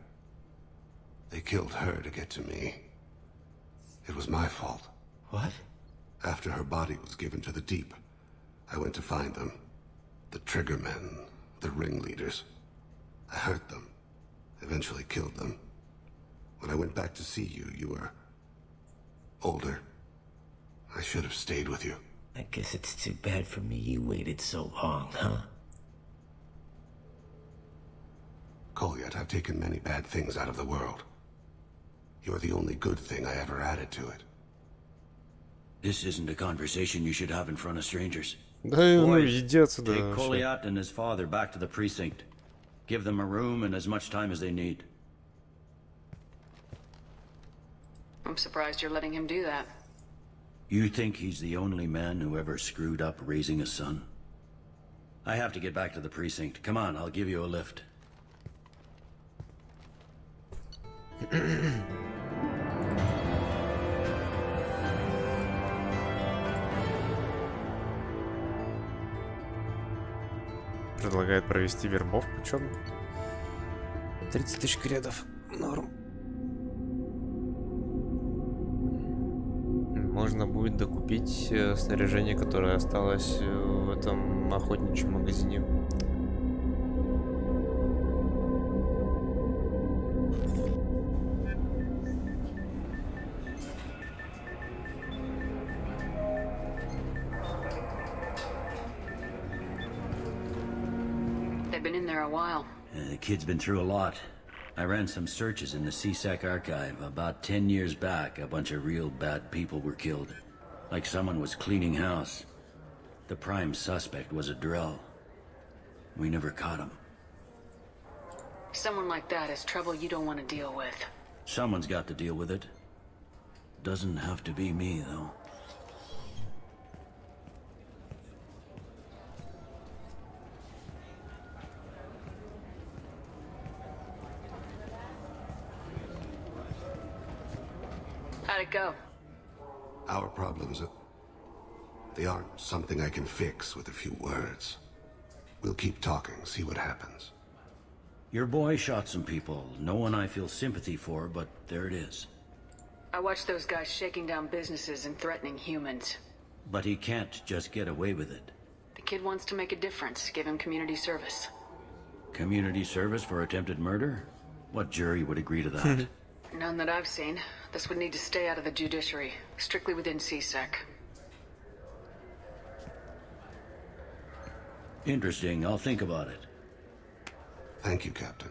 They killed her to get to me. It was my fault. What? After her body was given to the deep, I went to find them. The triggermen, the ringleaders. I hurt them. Eventually killed them. When I went back to see you, you were older. I should have stayed with you. I guess it's too bad for me you waited so long, huh? Kolyat, I've taken many bad things out of the world. You're the only good thing I ever added to it. This isn't a conversation you should have in front of strangers. Да, ну иди отсюда. Take Kolyat and his father back to the precinct. Give them a room and as much time as they need. I'm surprised you're letting him do that. You think he's the only man who ever screwed up raising a son? I have to get back to the precinct. Come on, I'll give you a lift. Предлагает провести вербовку, чем? 30 тысяч кредов. Норм. Можно будет докупить снаряжение, которое осталось в этом охотничьем магазине. They've been in there a while. The kid's been through a lot. I ran some searches in the CSEC archive. About 10 years back, a bunch of real bad people were killed. Like someone was cleaning house. The prime suspect was a drill. We never caught him. Someone like that is trouble you don't want to deal with. Someone's got to deal with it. Doesn't have to be me, though. How'd it go? Our problems, they aren't something I can fix with a few words. We'll keep talking, see what happens. Your boy shot some people. No one I feel sympathy for, but there it is. I watched those guys shaking down businesses and threatening humans. But he can't just get away with it. The kid wants to make a difference. Give him community service. Community service for attempted murder? What jury would agree to that? None that I've seen. This would need to stay out of the judiciary, strictly within CSEC. Interesting. I'll think about it. Thank you, Captain.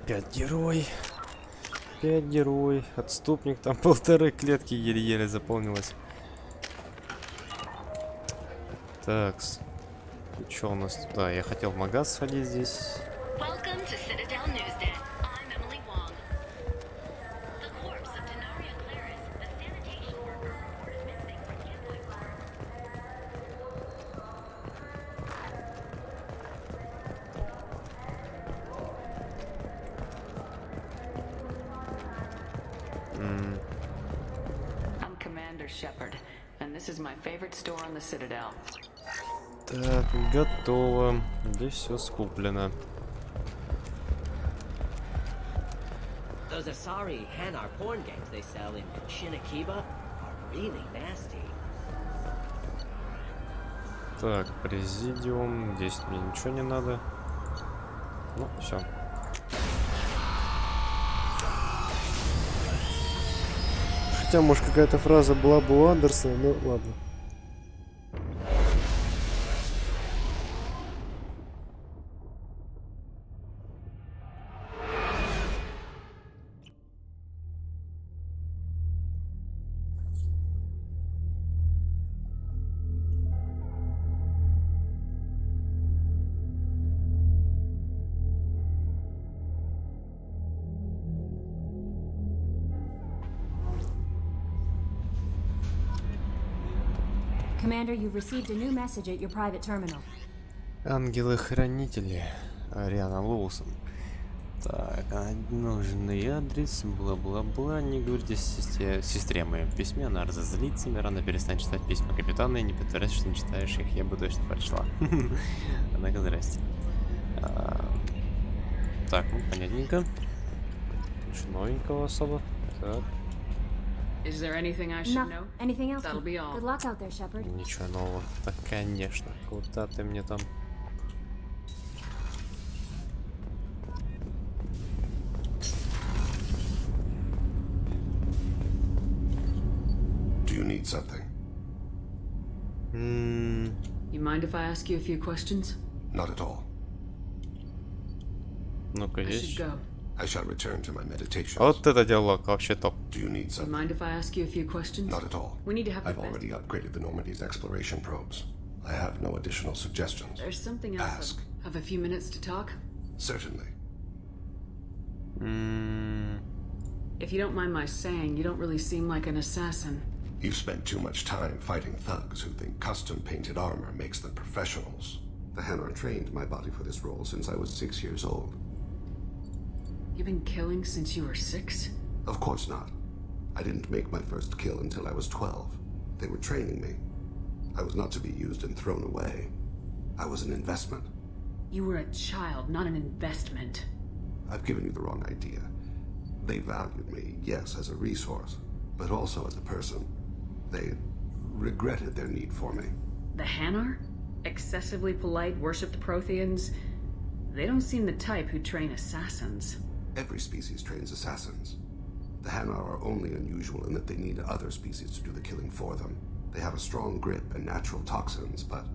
Пять герой. 5 герой. Отступник. Там 1,5 клетки еле-еле заполнилось. Такс. И что у нас тут? Да, я хотел в магаз сходить здесь. I'm Commander Shepard, and this is my favorite store on the Citadel. Так, готово. Здесь все скуплено. Those Asari Hanar porn games they sell in Shinakiba are really nasty. Так, президиум. Здесь мне ничего не надо. Ну, все. Хотя, может, какая-то фраза была бы у Андерсона, но ладно. Commander, you've received a new message at your private terminal. Ангелы-хранители. Ариана Лоусон. Так, нужный адрес, бла-бла-бла. Не говорите сестре о моем письме, она разозлится. Рано перестань читать письма капитана и не притворяйся, что не читаешь их. Я бы точно прочла. Однако, здрасте. Так, ну, понятненько. Ничего новенького особо. Так. Is there anything I should know? Anything else? That'll be all. Good luck out there, Shepard. Ничего нового. Так, конечно. Куда ты мне там? Do you need something? You mind if I ask you a few questions? Not at all. Ну-ка, I should есть. go. I shall return to my meditations. Вот это диалог, вообще топ. Do you need You something? mind if I ask you a few questions? Not at all. We need to have the I've best. already upgraded the Normandy's exploration probes. I have no additional suggestions. There's something else. Ask. Have a few minutes to talk? Certainly. If you don't mind my saying, you don't really seem like an assassin. You've spent too much time fighting thugs who think custom-painted armor makes them professionals. The Hanar trained my body for this role since I was 6 years old. You've been killing since you were 6? Of course not. I didn't make my first kill until I was 12. They were training me. I was not to be used and thrown away. I was an investment. You were a child, not an investment. I've given you the wrong idea. They valued me, yes, as a resource, but also as a person. They regretted their need for me. The Hanar? Excessively polite, worship the Protheans? They don't seem the type who train assassins. Every species trains assassins. The Hanar are only unusual in that they need other species to do the killing for them. They have a strong grip and natural toxins, but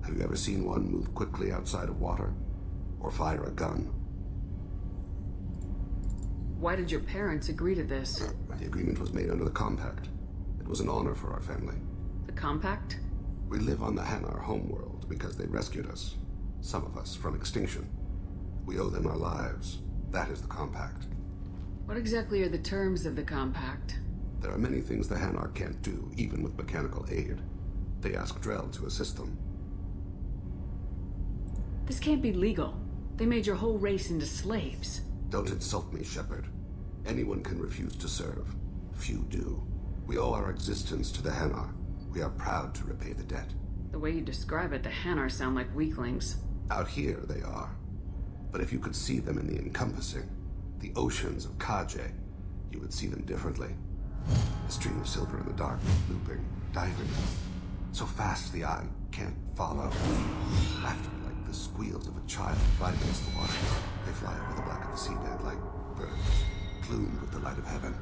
have you ever seen one move quickly outside of water? Or fire a gun? Why did your parents agree to this? The agreement was made under the Compact. It was an honor for our family. The Compact? We live on the Hanar homeworld because they rescued us, some of us, from extinction. We owe them our lives. That is the Compact. What exactly are the terms of the Compact? There are many things the Hanar can't do, even with mechanical aid. They ask Drell to assist them. This can't be legal. They made your whole race into slaves. Don't insult me, Shepard. Anyone can refuse to serve. Few do. We owe our existence to the Hanar. We are proud to repay the debt. The way you describe it, the Hanar sound like weaklings. Out here, they are. But if you could see them in the encompassing, the oceans of Kaje, you would see them differently. A stream of silver in the dark, looping, diving. So fast the eye can't follow. Laughter like the squeals of a child flying against the water. They fly over the black of the seabed like birds, plumed with the light of heaven.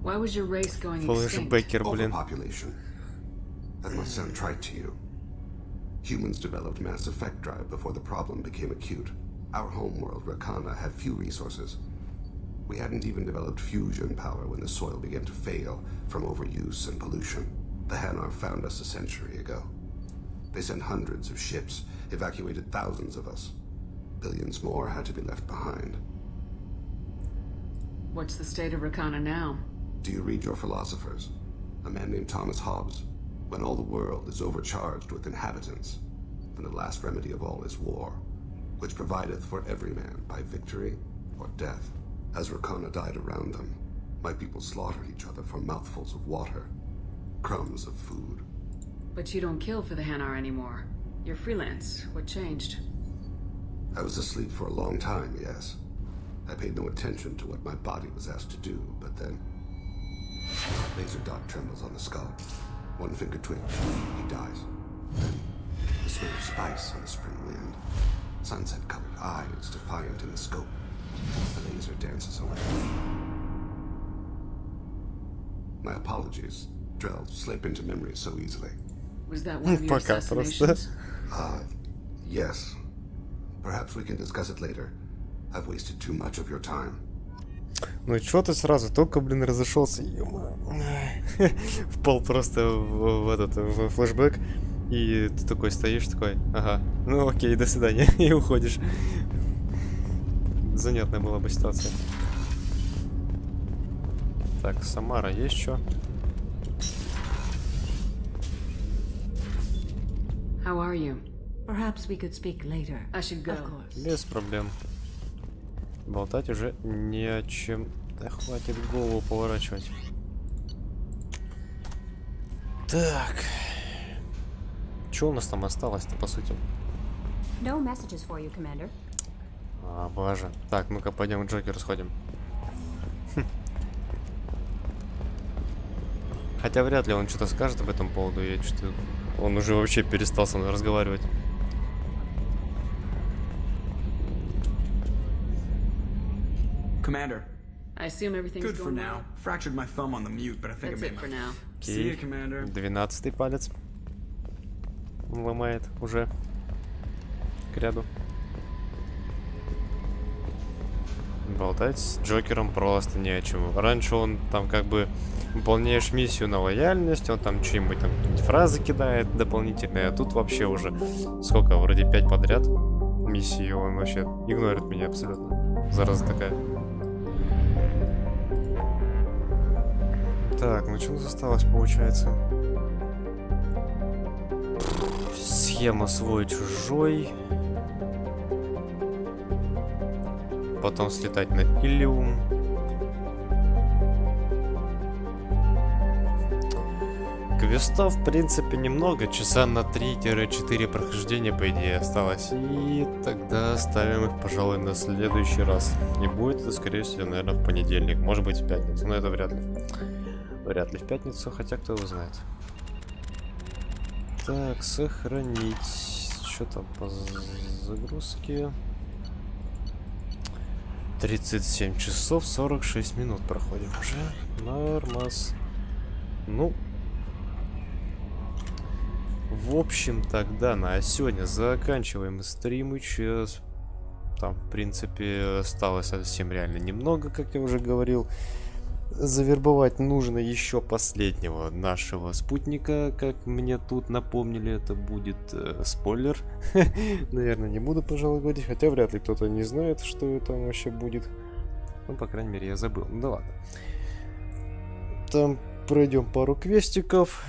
Why was your race going extinct? Overpopulation. That must sound trite to you. Humans developed mass effect drive before the problem became acute. Our homeworld, Rakana, had few resources. We hadn't even developed fusion power when the soil began to fail from overuse and pollution. The Hanar found us a century ago. They sent hundreds of ships, evacuated thousands of us. Billions more had to be left behind. What's the state of Rakana now? Do you read your philosophers? A man named Thomas Hobbes. When all the world is overcharged with inhabitants, then the last remedy of all is war, which provideth for every man by victory or death. As Rakana died around them, my people slaughtered each other for mouthfuls of water, crumbs of food. But you don't kill for the Hanar anymore. You're freelance. What changed? I was asleep for a long time, yes. I paid no attention to what my body was asked to do, but then... Laser dot trembles on the skull. One finger twitch, he dies. Then, the smell of spice on the spring wind. Sunset-colored eyes, defiant in the scope. The laser dances away. My apologies. Drell slip into memory so easily. Was that one of your assassinations? Yes. Perhaps we can discuss it later. I've wasted too much of your time. Ну чё ты сразу, только, блин, разошелся, впал просто в флешбэк, и ты такой стоишь, такой, ага, ну окей, до свидания, и уходишь. Занятная была бы ситуация. Так, Самара, есть что? How are you? Perhaps we could speak later. I should go. Of course. Без проблем. Болтать уже не о чем. Да хватит голову поворачивать. Так. Что у нас там осталось-то, по сути? No messages for you, Commander. А, боже. Так, ну-ка, пойдем к Джокеру сходим. Хотя вряд ли он что-то скажет об этом поводу. Я что-то... Он уже вообще перестал со мной разговаривать. Commander. I assume everything's Good for going now. well. Fractured my thumb on the mute, but I think That's I it made for my... now. See you, Commander. 12-й палец. Он ломает уже к ряду. Болтать с Джокером просто не о чем. Раньше он там как бы выполняешь миссию на лояльность, он там что-нибудь там фразы кидает дополнительные, а тут вообще уже сколько, вроде 5 подряд миссии, он вообще игнорит меня абсолютно. Зараза такая. Так, ну что у нас осталось, получается? Схема свой-чужой. Потом слетать на Иллиум. Квестов, в принципе, немного. Часа на 3-4 прохождения, по идее, осталось. И тогда ставим их, пожалуй, на следующий раз. И будет это, скорее всего, наверное, в понедельник. Может быть, в пятницу, но это вряд ли. Вряд ли в пятницу, хотя кто его знает. Так, сохранить. Что там по загрузке? 37 часов 46 минут проходим уже. Нормас. Ну. В общем, тогда на сегодня заканчиваем стримы. Сейчас там, в принципе, осталось совсем реально немного, как я уже говорил. Завербовать нужно еще последнего нашего спутника, как мне тут напомнили, это будет спойлер. Наверное, не буду, пожалуй, говорить, хотя вряд ли кто-то не знает, что там вообще будет. Ну, по крайней мере, я забыл. Ну да ладно. Там пройдем пару квестиков,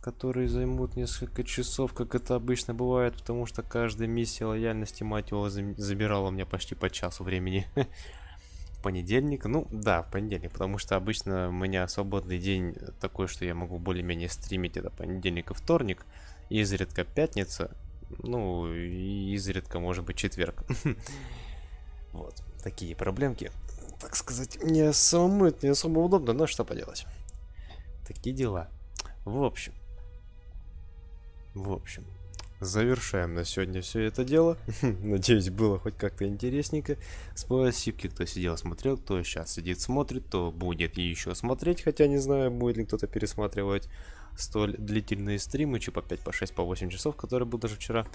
которые займут несколько часов, как это обычно бывает, потому что каждая миссия лояльности, мать его, забирала мне почти по часу времени. Понедельник, ну да, в понедельник, потому что обычно у меня свободный день такой, что я могу более-менее стримить, это понедельник и вторник, и изредка пятница, ну и изредка может быть четверг. Вот, такие проблемки, так сказать, мне самому это не особо удобно, но что поделать. Такие дела. В общем, завершаем на сегодня все это дело. Надеюсь, было хоть как-то интересненько. Спасибо, кто сидел, смотрел, кто сейчас сидит, смотрит, кто будет еще смотреть. Хотя не знаю, будет ли кто-то пересматривать столь длительные стримы, по 5, по 6, по 8 часов, которые был даже вчера.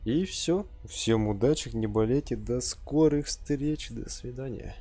И все. Всем удачи, не болейте, до скорых встреч, до свидания.